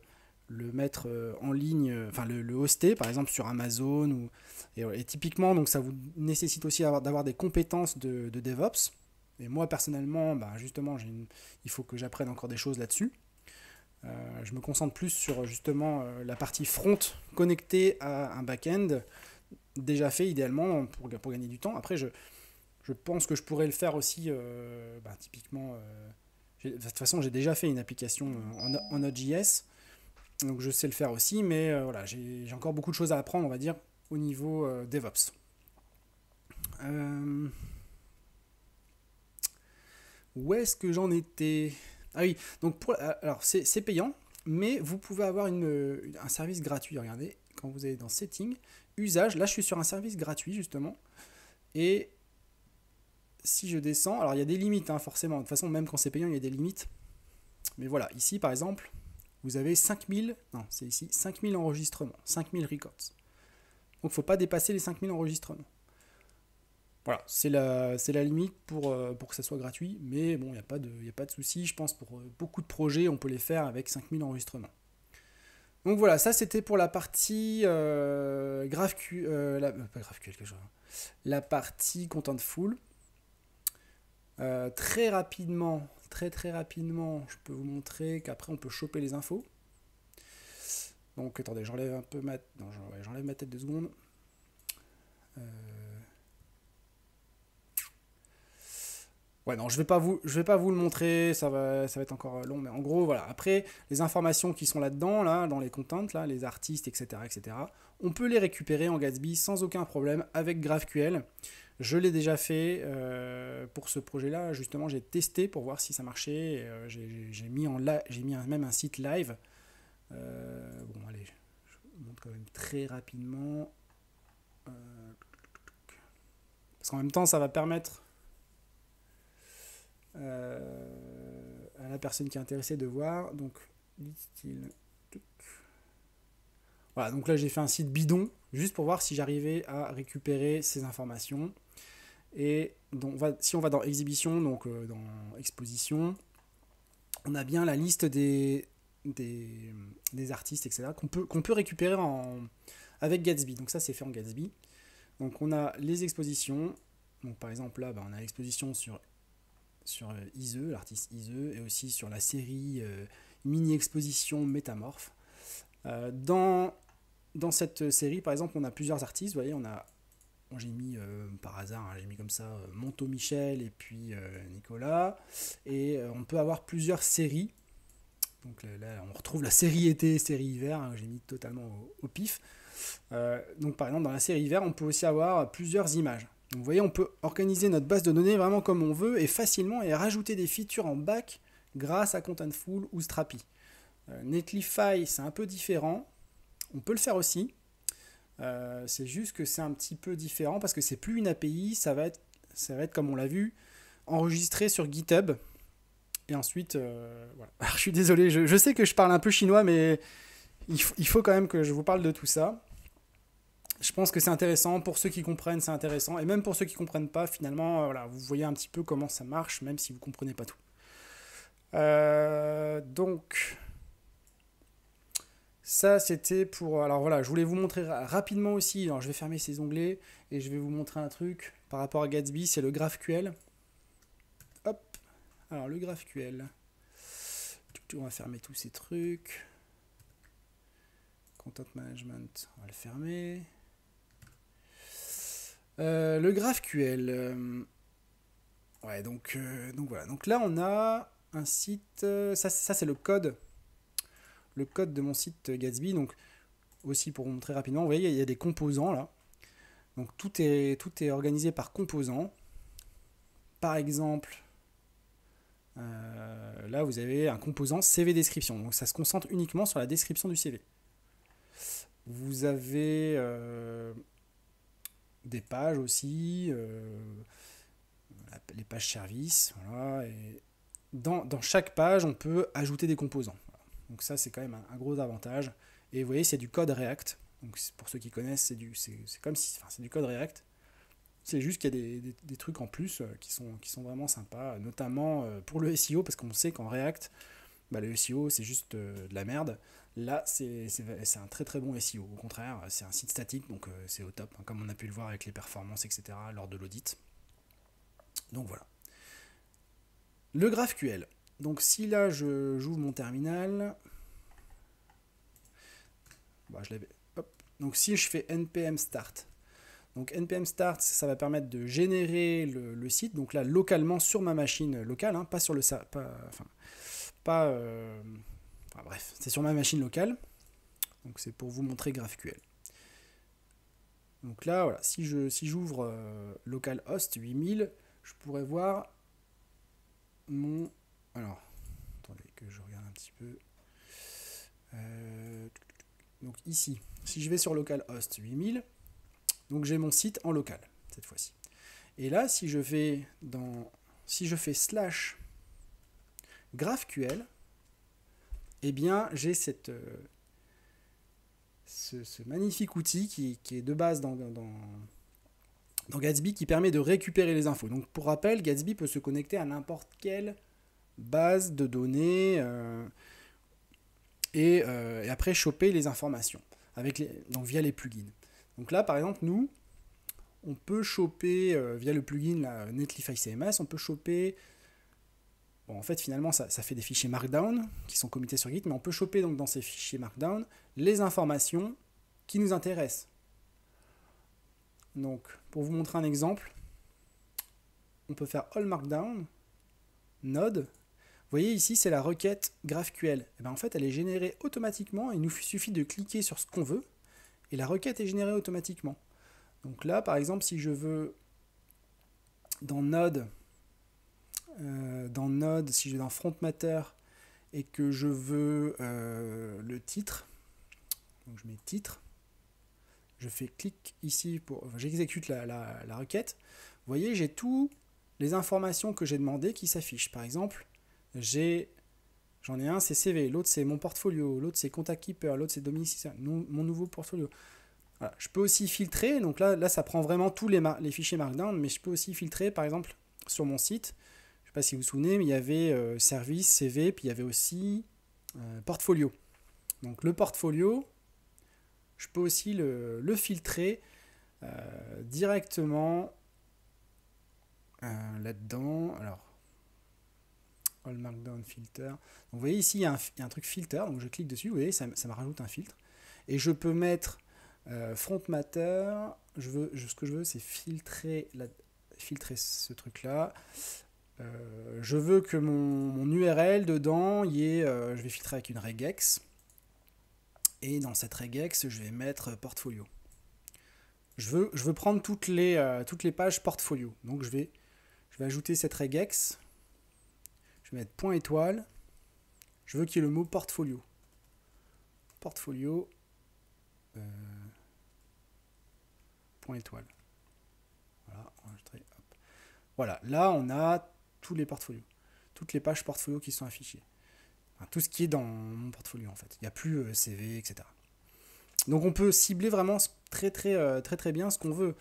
mettre en ligne, enfin le hoster, par exemple sur Amazon. Et typiquement, donc ça vous nécessite aussi d'avoir des compétences de DevOps. Et moi, personnellement, bah, justement, il faut que j'apprenne encore des choses là-dessus. Je me concentre plus sur justement la partie front connectée à un back-end déjà fait idéalement pour gagner du temps. Après, je pense que je pourrais le faire aussi typiquement. De toute façon, j'ai déjà fait une application en Node.js, donc je sais le faire aussi, mais voilà, j'ai encore beaucoup de choses à apprendre, on va dire, au niveau DevOps. Où est-ce que j'en étais? Ah oui, donc alors c'est payant, mais vous pouvez avoir un service gratuit. Regardez, quand vous allez dans Settings, Usage, là je suis sur un service gratuit justement, et si je descends, alors il y a des limites forcément, de toute façon même quand c'est payant il y a des limites, mais voilà, ici par exemple, vous avez 5000, non c'est ici, 5000 enregistrements, 5000 records. Donc il ne faut pas dépasser les 5000 enregistrements. Voilà, c'est la limite pour que ça soit gratuit, mais bon, il n'y a pas de souci, je pense pour beaucoup de projets, on peut les faire avec 5000 enregistrements. Donc voilà, ça c'était pour la partie GraphQL, pas GraphQL, quelque chose. La partie Contentful. Très rapidement, très rapidement, je peux vous montrer qu'après on peut choper les infos. Donc attendez, j'enlève un peu j'enlève ma tête 2 secondes. Ouais, non, je vais pas vous le montrer, ça va être encore long, mais en gros, voilà. Après, les informations qui sont là-dedans, là, dans les contents, là, les artistes, etc., on peut les récupérer en Gatsby sans aucun problème avec GraphQL. Je l'ai déjà fait pour ce projet-là. Justement, j'ai testé pour voir si ça marchait. J'ai mis même un site live. Bon, allez, je vous montre quand même très rapidement. Parce qu'en même temps, ça va permettre à la personne qui est intéressée de voir. Donc, style. Voilà, donc là j'ai fait un site bidon juste pour voir si j'arrivais à récupérer ces informations. Et donc, si on va dans exhibition, donc dans exposition, on a bien la liste des artistes, etc. qu'on peut récupérer avec Gatsby. Donc ça c'est fait en Gatsby. Donc on a les expositions. Donc par exemple là, on a l'exposition sur Ise, l'artiste Ise, et aussi sur la série mini-exposition Métamorphe. Dans cette série, par exemple, on a plusieurs artistes. Vous voyez, j'ai mis par hasard, j'ai mis comme ça Monto Michel et puis Nicolas. Et on peut avoir plusieurs séries. Donc là, on retrouve la série été, série hiver, que j'ai mis totalement au pif. Donc par exemple, dans la série hiver, on peut aussi avoir plusieurs images. Donc, vous voyez, on peut organiser notre base de données vraiment comme on veut et facilement et rajouter des features en back grâce à Contentful ou Strapi. Netlify, c'est un peu différent. On peut le faire aussi. C'est juste que c'est un petit peu différent parce que c'est plus une API, ça va être comme on l'a vu, enregistré sur GitHub. Et ensuite, voilà. Alors, je suis désolé, je sais que je parle un peu chinois, mais il faut quand même que je vous parle de tout ça. Je pense que c'est intéressant, pour ceux qui comprennent, c'est intéressant, et même pour ceux qui ne comprennent pas, finalement, voilà, vous voyez un petit peu comment ça marche, même si vous ne comprenez pas tout. Donc, ça c'était pour... Alors voilà, je voulais vous montrer rapidement aussi, alors je vais fermer ces onglets, et je vais vous montrer un truc par rapport à Gatsby, c'est le GraphQL. Hop, alors le GraphQL. On va fermer tous ces trucs. Content Management, on va le fermer. Le GraphQL. Ouais, donc voilà. Donc là, on a un site. Ça c'est le code. Le code de mon site Gatsby. Donc, aussi pour vous montrer rapidement, vous voyez, il y a des composants là. Donc, tout est organisé par composants. Par exemple, là, vous avez un composant CV description. Donc, ça se concentre uniquement sur la description du CV. Vous avez des pages aussi, les pages services. Voilà, et dans chaque page, on peut ajouter des composants. Voilà. Donc ça, c'est quand même un gros avantage. Et vous voyez, c'est du code React. Donc pour ceux qui connaissent, c'est comme si, enfin, c'est du code React. C'est juste qu'il y a des trucs en plus qui sont vraiment sympas, notamment pour le SEO, parce qu'on sait qu'en React, bah, le SEO c'est juste de la merde. Là, c'est un très très bon SEO. Au contraire, c'est un site statique, donc c'est au top, hein, comme on a pu le voir avec les performances, etc., lors de l'audit. Donc voilà. Le GraphQL. Donc si là, j'ouvre mon terminal, bah, je l'avais. Hop. Donc si je fais npm start, donc npm start, ça va permettre de générer le site, donc là localement sur ma machine locale, hein, pas sur le enfin, bref, c'est sur ma machine locale. Donc c'est pour vous montrer GraphQL. Donc là, voilà, si j'ouvre localhost 8000, je pourrais voir mon... Alors, attendez que je regarde un petit peu. Donc ici, si je vais sur localhost 8000, donc j'ai mon site en local, cette fois-ci. Et là, si je fais slash GraphQL, eh bien, j'ai ce magnifique outil qui est de base dans Gatsby, qui permet de récupérer les infos. Donc pour rappel, Gatsby peut se connecter à n'importe quelle base de données et après choper les informations donc via les plugins. Donc là, par exemple, nous, on peut choper via le plugin Netlify CMS, on peut choper... Bon, en fait, finalement, ça fait des fichiers Markdown qui sont committés sur Git, mais on peut choper donc dans ces fichiers Markdown les informations qui nous intéressent. Donc, pour vous montrer un exemple, on peut faire All Markdown, Node. Vous voyez ici, c'est la requête GraphQL. Et bien, en fait, elle est générée automatiquement. Il nous suffit de cliquer sur ce qu'on veut et la requête est générée automatiquement. Donc là, par exemple, si je veux dans Node, si je vais dans Front Matter et que je veux le titre, donc je mets titre, je fais clic ici j'exécute la requête. Vous voyez, j'ai toutes les informations que j'ai demandées qui s'affichent. Par exemple, j'en ai un, c'est CV, l'autre c'est mon portfolio, l'autre c'est Contact Keeper, l'autre c'est Dominique, mon nouveau portfolio. Voilà. Je peux aussi filtrer, donc là ça prend vraiment tous les fichiers Markdown, mais je peux aussi filtrer, par exemple, sur mon site. Je ne sais pas si vous vous souvenez, mais il y avait service, CV, puis il y avait aussi portfolio. Donc le portfolio, je peux aussi le filtrer directement là-dedans. Alors, All Markdown Filter. Donc, vous voyez ici, il y a un truc filter, donc je clique dessus, vous voyez, ça me rajoute un filtre. Et je peux mettre Front Matter, ce que je veux, c'est filtrer ce truc-là. Je veux que mon URL dedans, je vais filtrer avec une regex. Et dans cette regex, je vais mettre portfolio. Je veux prendre toutes les pages portfolio. Donc je vais ajouter cette regex. Je vais mettre point étoile. Je veux qu'il y ait le mot portfolio. Portfolio. Point étoile. Voilà, hop. Voilà, là on a tous les portfolios. Toutes les pages portfolio qui sont affichées. Enfin, tout ce qui est dans mon portfolio en fait. Il n'y a plus CV, etc. Donc on peut cibler vraiment très bien ce qu'on veut.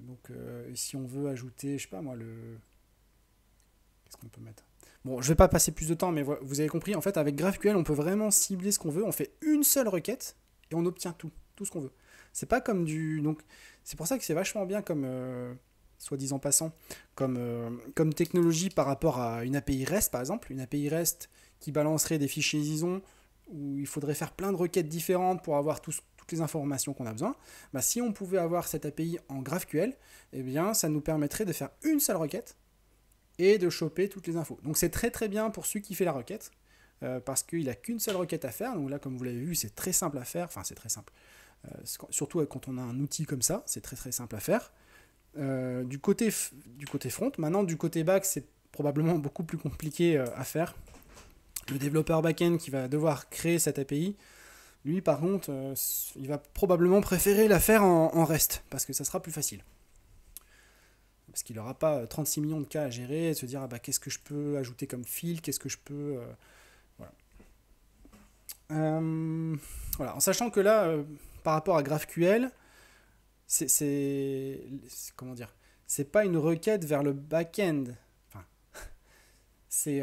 Donc si on veut ajouter, je sais pas moi, qu'est-ce qu'on peut mettre? Bon, je vais pas passer plus de temps, mais vous avez compris. En fait, avec GraphQL, on peut vraiment cibler ce qu'on veut. On fait une seule requête et on obtient tout ce qu'on veut. C'est pas comme donc c'est pour ça que c'est vachement bien comme soi-disant passant, comme technologie par rapport à une API REST par exemple, une API REST qui balancerait des fichiers JSON où il faudrait faire plein de requêtes différentes pour avoir toutes les informations qu'on a besoin. Bah, si on pouvait avoir cette API en GraphQL, eh bien, ça nous permettrait de faire une seule requête et de choper toutes les infos. Donc c'est très bien pour celui qui fait la requête, parce qu'il n'a qu'une seule requête à faire. Donc là, comme vous l'avez vu, c'est très simple à faire. Enfin, c'est très simple. Surtout quand on a un outil comme ça, c'est très simple à faire. Du côté front, maintenant du côté back, c'est probablement beaucoup plus compliqué à faire. Le développeur back-end qui va devoir créer cette API, Lui, par contre, il va probablement préférer la faire en REST, parce que ça sera plus facile. Parce qu'il n'aura pas 36 millions de cas à gérer, et se dire, ah bah, qu'est-ce que je peux ajouter comme fil, qu'est-ce que je peux... voilà. Voilà. En sachant que là, par rapport à GraphQL, comment dire, c'est pas une requête vers le back-end. Enfin, c'est...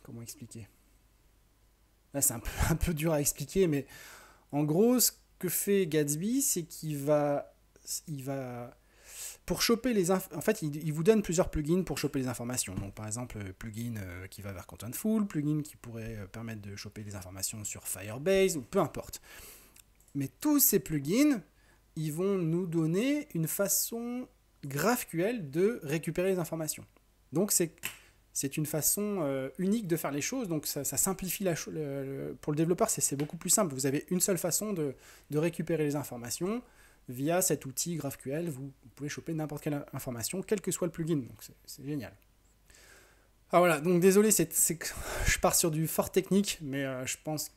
comment expliquer? Là, c'est un peu dur à expliquer, mais en gros, ce que fait Gatsby, c'est qu'il va pour choper les en fait, il vous donne plusieurs plugins pour choper les informations. Donc, par exemple, plugin qui va vers Contentful, plugin qui pourrait permettre de choper les informations sur Firebase, ou peu importe. Mais tous ces plugins, ils vont nous donner une façon GraphQL de récupérer les informations. Donc, c'est une façon unique de faire les choses, donc ça simplifie pour le développeur, c'est beaucoup plus simple. Vous avez une seule façon de récupérer les informations. Via cet outil GraphQL, vous pouvez choper n'importe quelle information, quel que soit le plugin, donc c'est génial. Ah voilà, donc désolé, je pars sur du fort technique, mais je pense,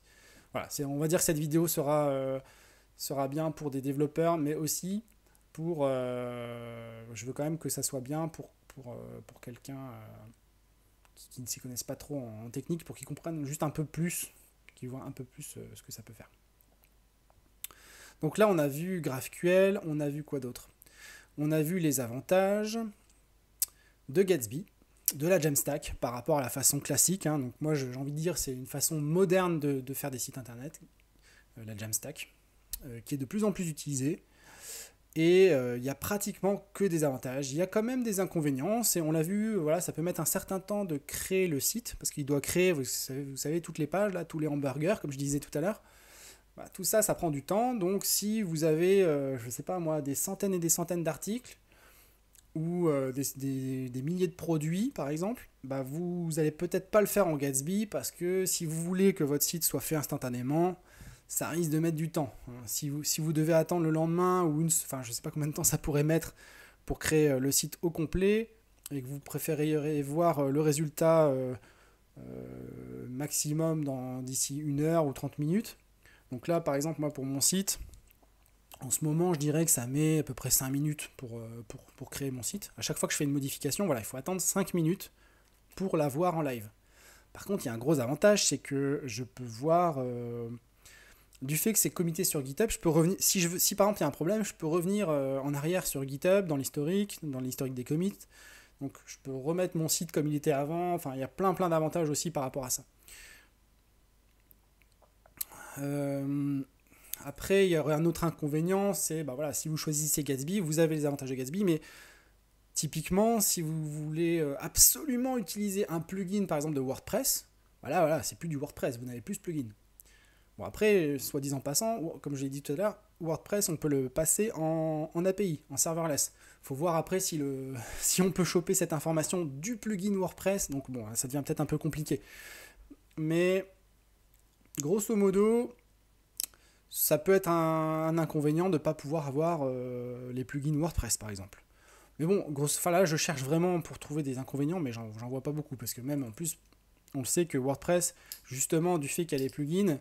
voilà, on va dire que cette vidéo sera bien pour des développeurs, mais aussi pour, je veux quand même que ça soit bien pour quelqu'un qui ne s'y connaissent pas trop en technique, pour qu'ils comprennent juste un peu plus, qu'ils voient un peu plus ce que ça peut faire. Donc là, on a vu GraphQL, on a vu quoi d'autre? On a vu les avantages de Gatsby, de la Jamstack par rapport à la façon classique. Hein. Donc moi, j'ai envie de dire, c'est une façon moderne de faire des sites internet, la Jamstack, qui est de plus en plus utilisée. Et il n'y a pratiquement que des avantages. Il y a quand même des inconvénients. On l'a vu, voilà, ça peut mettre un certain temps de créer le site, parce qu'il doit créer, vous savez, toutes les pages, là, tous les hamburgers, comme je disais tout à l'heure. Bah, tout ça, ça prend du temps. Donc si vous avez, je ne sais pas moi, des centaines et des centaines d'articles, ou des milliers de produits, par exemple, bah, vous n'allez peut-être pas le faire en Gatsby, parce que si vous voulez que votre site soit fait instantanément, ça risque de mettre du temps. Si vous devez attendre le lendemain, enfin, je ne sais pas combien de temps ça pourrait mettre pour créer le site au complet, et que vous préféreriez voir le résultat maximum d'ici 1 heure ou 30 minutes. Donc là, par exemple, moi, pour mon site, en ce moment, je dirais que ça met à peu près 5 minutes pour créer mon site. À chaque fois que je fais une modification, voilà, il faut attendre 5 minutes pour la voir en live. Par contre, il y a un gros avantage, c'est que je peux voir... du fait que c'est comité sur GitHub, je peux revenir, si par exemple il y a un problème, je peux revenir en arrière sur GitHub, dans l'historique des commits. Donc je peux remettre mon site comme il était avant. Enfin, il y a plein d'avantages aussi par rapport à ça. Après, il y aurait un autre inconvénient, c'est bah voilà, si vous choisissez Gatsby, vous avez les avantages de Gatsby, mais typiquement, si vous voulez absolument utiliser un plugin, par exemple de WordPress, voilà, c'est plus du WordPress, vous n'avez plus ce plugin. Bon, après, soit dit en passant, comme je l'ai dit tout à l'heure, WordPress, on peut le passer en API, en serverless. Il faut voir après si on peut choper cette information du plugin WordPress. Donc bon, ça devient peut-être un peu compliqué. Mais grosso modo, ça peut être un inconvénient de ne pas pouvoir avoir les plugins WordPress, par exemple. Mais bon, là, je cherche vraiment pour trouver des inconvénients, mais j'en vois pas beaucoup. Parce que même, en plus, on le sait que WordPress, justement, du fait qu'il y a les plugins,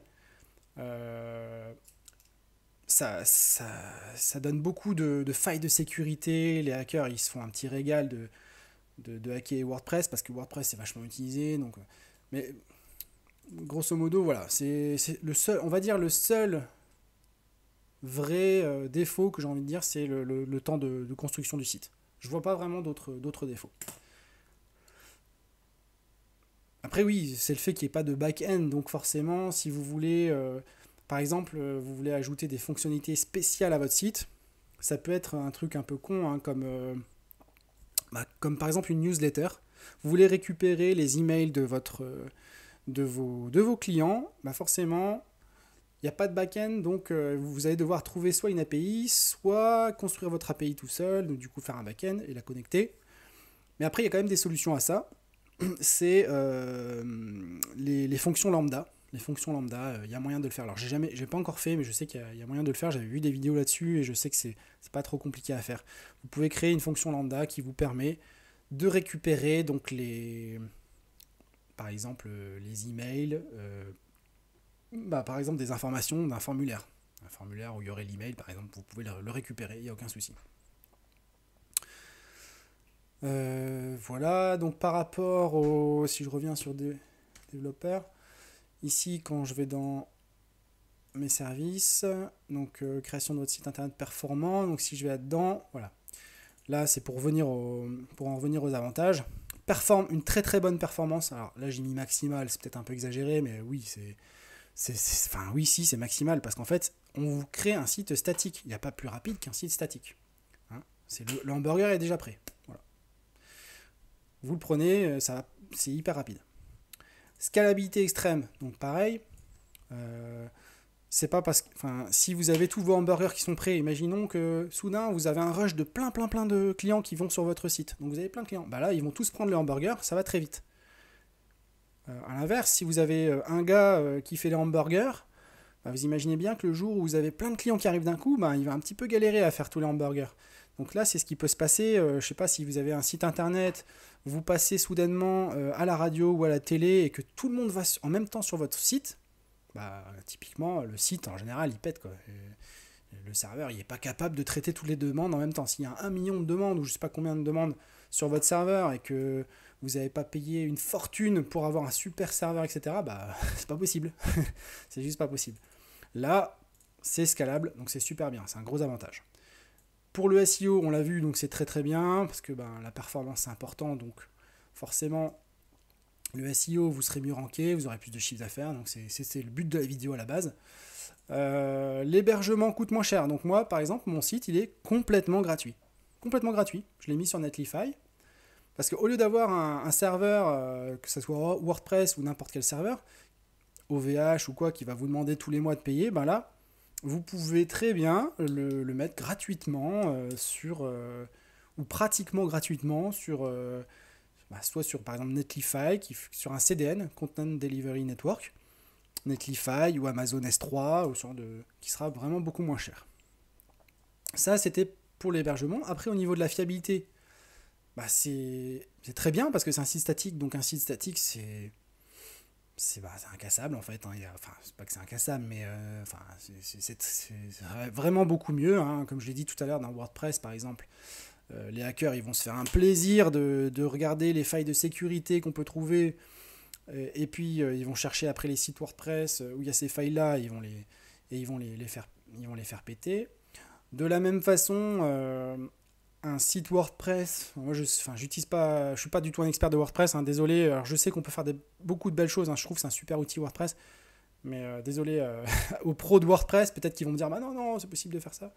ça donne beaucoup de failles de sécurité. Les hackers, ils se font un petit régal de hacker WordPress, parce que WordPress, c'est vachement utilisé. Donc, mais grosso modo, voilà, c'est le seul, on va dire le seul vrai défaut que j'ai envie de dire, c'est le temps de construction du site. Je vois pas vraiment d'autres défauts. Après oui, c'est le fait qu'il n'y ait pas de back-end, donc forcément, si vous voulez, par exemple, vous voulez ajouter des fonctionnalités spéciales à votre site, ça peut être un truc un peu con, hein, comme par exemple une newsletter. Vous voulez récupérer les emails de vos clients, bah forcément, il n'y a pas de back-end, donc vous allez devoir trouver soit une API, soit construire votre API tout seul, donc du coup faire un back-end et la connecter. Mais après, il y a quand même des solutions à ça. C'est les fonctions lambda. Les fonctions lambda, il y a moyen de le faire. Alors, j'ai pas encore fait, mais je sais qu'il y a moyen de le faire. J'avais vu des vidéos là-dessus et je sais que c'est pas trop compliqué à faire. Vous pouvez créer une fonction lambda qui vous permet de récupérer donc par exemple les emails par exemple des informations d'un formulaire. Un formulaire où il y aurait l'email, par exemple, vous pouvez le récupérer, il n'y a aucun souci. Voilà, donc par rapport au... Si je reviens sur des développeurs, ici quand je vais dans mes services, donc création de votre site internet performant, donc si je vais là-dedans, voilà. Là c'est pour en revenir aux avantages. Une très très bonne performance, alors là j'ai mis maximal, c'est peut-être un peu exagéré, mais oui, c'est maximal, parce qu'en fait, on vous crée un site statique, il n'y a pas plus rapide qu'un site statique. Hein, le hamburger est déjà prêt. Voilà. Vous le prenez, c'est hyper rapide. Scalabilité extrême, donc pareil. C'est pas parce que, si vous avez tous vos hamburgers qui sont prêts, imaginons que soudain vous avez un rush de plein de clients qui vont sur votre site. Donc vous avez plein de clients. Là, ils vont tous prendre le hamburger, ça va très vite. À l'inverse, si vous avez un gars qui fait les hamburgers, vous imaginez bien que le jour où vous avez plein de clients qui arrivent d'un coup, il va un petit peu galérer à faire tous les hamburgers. Donc là, c'est ce qui peut se passer. Je ne sais pas si vous avez un site internet, vous passez soudainement à la radio ou à la télé et que tout le monde va en même temps sur votre site. Typiquement, le site en général il pète quoi. Le serveur il n'est pas capable de traiter toutes les demandes en même temps. S'il y a 1 million de demandes ou je ne sais pas combien de demandes sur votre serveur et que vous n'avez pas payé une fortune pour avoir un super serveur, etc., c'est pas possible. C'est juste pas possible. Là, c'est scalable, donc c'est super bien, c'est un gros avantage. Pour le SEO, on l'a vu, donc c'est très très bien, parce que la performance c'est important, donc forcément, le SEO, vous serez mieux ranké, vous aurez plus de chiffre d'affaires, donc c'est le but de la vidéo à la base. L'hébergement coûte moins cher, donc moi, par exemple, mon site, il est complètement gratuit. Complètement gratuit, je l'ai mis sur Netlify, parce qu'au lieu d'avoir un serveur, que ce soit WordPress ou n'importe quel serveur, OVH ou quoi, qui va vous demander tous les mois de payer, là, vous pouvez très bien le mettre gratuitement ou pratiquement gratuitement sur, soit sur par exemple Netlify, sur un CDN, Content Delivery Network, Netlify ou Amazon S3, qui sera vraiment beaucoup moins cher. Ça, c'était pour l'hébergement. Après, au niveau de la fiabilité, c'est très bien parce que c'est un site statique, donc un site statique, c'est incassable en fait. C'est pas que c'est incassable, mais c'est vraiment beaucoup mieux. Comme je l'ai dit tout à l'heure, dans WordPress par exemple, les hackers ils vont se faire un plaisir de regarder les failles de sécurité qu'on peut trouver, et puis ils vont chercher après les sites WordPress où il y a ces failles là, ils vont les faire péter. De la même façon, un site WordPress, moi je suis pas du tout un expert de WordPress, désolé. Alors je sais qu'on peut faire beaucoup de belles choses, je trouve que c'est un super outil WordPress, mais désolé aux pros de WordPress, peut-être qu'ils vont me dire non c'est possible de faire ça.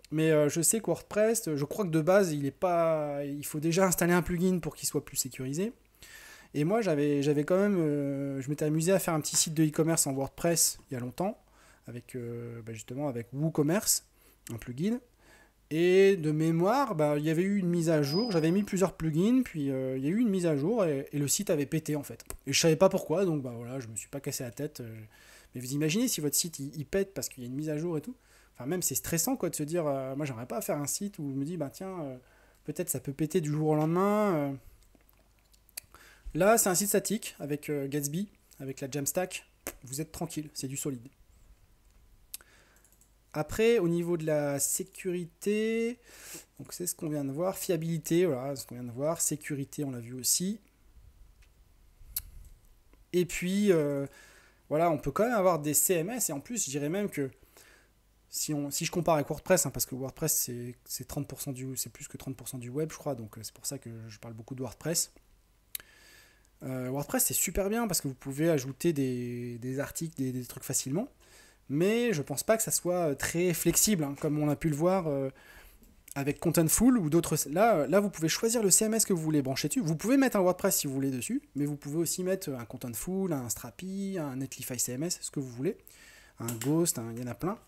Mais je sais que WordPress, je crois que de base il faut déjà installer un plugin pour qu'il soit plus sécurisé. Et moi j'avais quand même, je m'étais amusé à faire un petit site de e-commerce en WordPress il y a longtemps avec justement avec WooCommerce, un plugin. Et de mémoire, il y avait eu une mise à jour. J'avais mis plusieurs plugins, puis il y a eu une mise à jour et le site avait pété en fait. Et je savais pas pourquoi, donc voilà, je me suis pas cassé la tête. Mais vous imaginez si votre site il pète parce qu'il y a une mise à jour et tout. Même c'est stressant quoi de se dire, moi j'aimerais pas faire un site où je me dis tiens, peut-être ça peut péter du jour au lendemain. Là c'est un site statique avec Gatsby, avec la Jamstack. Vous êtes tranquille, c'est du solide. Après, au niveau de la sécurité, donc c'est ce qu'on vient de voir. Fiabilité, voilà, ce qu'on vient de voir. Sécurité, on l'a vu aussi. Et puis, voilà, on peut quand même avoir des CMS. Et en plus, je dirais même que si je compare avec WordPress, parce que WordPress, c'est 30% c'est plus que 30% du web, je crois. Donc, c'est pour ça que je parle beaucoup de WordPress. WordPress, c'est super bien parce que vous pouvez ajouter des articles, des trucs facilement. Mais je pense pas que ça soit très flexible, comme on a pu le voir avec Contentful ou d'autres. Là, vous pouvez choisir le CMS que vous voulez brancher dessus. Vous pouvez mettre un WordPress si vous voulez dessus, mais vous pouvez aussi mettre un Contentful, un Strapi, un Netlify CMS, ce que vous voulez, un Ghost, il y en a plein.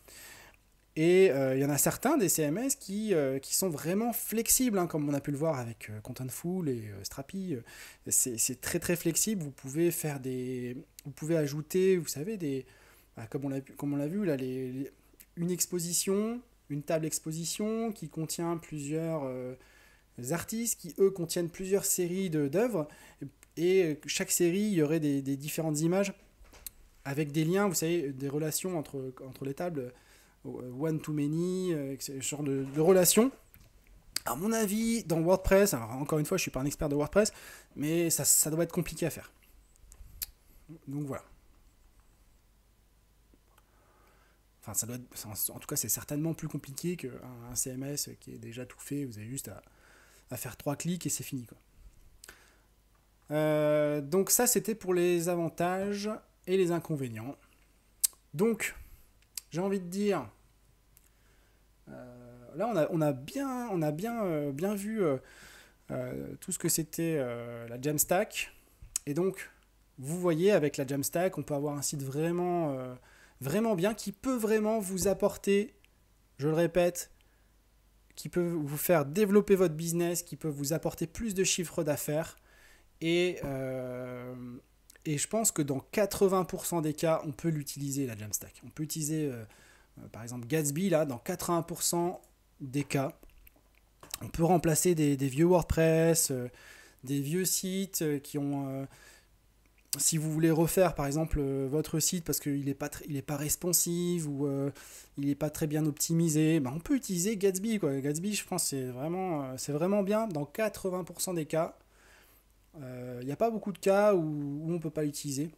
Et il y en a certains des CMS qui sont vraiment flexibles, comme on a pu le voir avec Contentful et Strapi. C'est très très flexible. Vous pouvez ajouter, vous savez, comme on l'a vu, là, une exposition, une table exposition qui contient plusieurs artistes qui, eux, contiennent plusieurs séries d'œuvres. Et chaque série, il y aurait des différentes images. avec des liens, vous savez, des relations entre les tables, one to many, ce genre de relations. À mon avis, dans WordPress, alors encore une fois, je ne suis pas un expert de WordPress, mais ça doit être compliqué à faire. Donc voilà. Enfin, ça doit être, en tout cas, c'est certainement plus compliqué qu'un CMS qui est déjà tout fait. Vous avez juste à faire 3 clics et c'est fini, quoi. Donc ça, c'était pour les avantages et les inconvénients. Donc, j'ai envie de dire, là, on a bien vu tout ce que c'était la Jamstack. Et donc, vous voyez, avec la Jamstack, on peut avoir un site vraiment bien, qui peut vraiment vous apporter, je le répète, qui peut vous faire développer votre business, qui peut vous apporter plus de chiffre d'affaires. Et je pense que dans 80% des cas, on peut l'utiliser, la Jamstack. On peut utiliser, par exemple, Gatsby, là, dans 80% des cas. On peut remplacer des vieux WordPress, des vieux sites qui ont... si vous voulez refaire, par exemple, votre site parce qu'il n'est pas responsive ou il n'est pas très bien optimisé, on peut utiliser Gatsby, quoi. Gatsby, je pense, c'est vraiment bien dans 80% des cas. Il n'y a pas beaucoup de cas où on ne peut pas l'utiliser.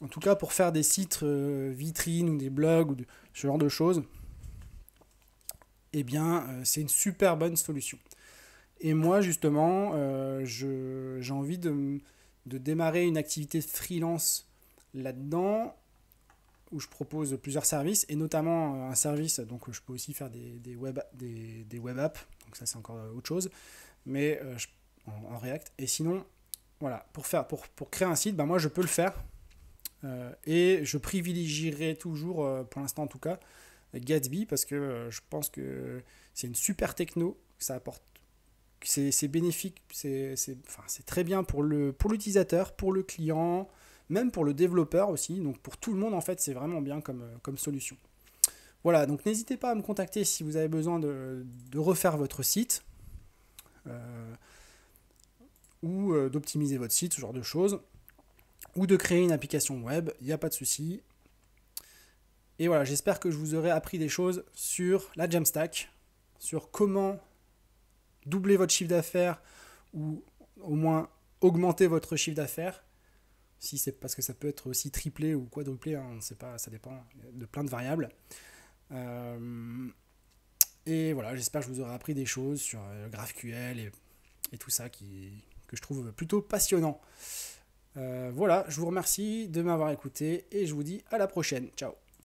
En tout cas, pour faire des sites vitrines ou des blogs ou ce genre de choses, eh bien, c'est une super bonne solution. Et moi, justement, j'ai envie de démarrer une activité freelance là-dedans, où je propose plusieurs services, et notamment un service, donc je peux aussi faire des web apps, donc ça c'est encore autre chose, mais en React. Et sinon, voilà, pour créer un site, moi je peux le faire, et je privilégierai toujours, pour l'instant en tout cas, Gatsby, parce que je pense que c'est une super techno, ça apporte, c'est bénéfique, c'est très bien pour l'utilisateur, pour le client, même pour le développeur aussi, donc pour tout le monde en fait, c'est vraiment bien comme solution. Voilà, donc n'hésitez pas à me contacter si vous avez besoin de refaire votre site, ou d'optimiser votre site, ce genre de choses, ou de créer une application web, il n'y a pas de souci. Et voilà, j'espère que je vous aurai appris des choses sur la Jamstack, sur comment doubler votre chiffre d'affaires ou au moins augmenter votre chiffre d'affaires. Si c'est parce que ça peut être aussi triplé ou quadruplé, on ne sait pas, ça dépend de plein de variables. Et voilà, j'espère que je vous aurai appris des choses sur GraphQL et tout ça que je trouve plutôt passionnant. Voilà, je vous remercie de m'avoir écouté et je vous dis à la prochaine. Ciao.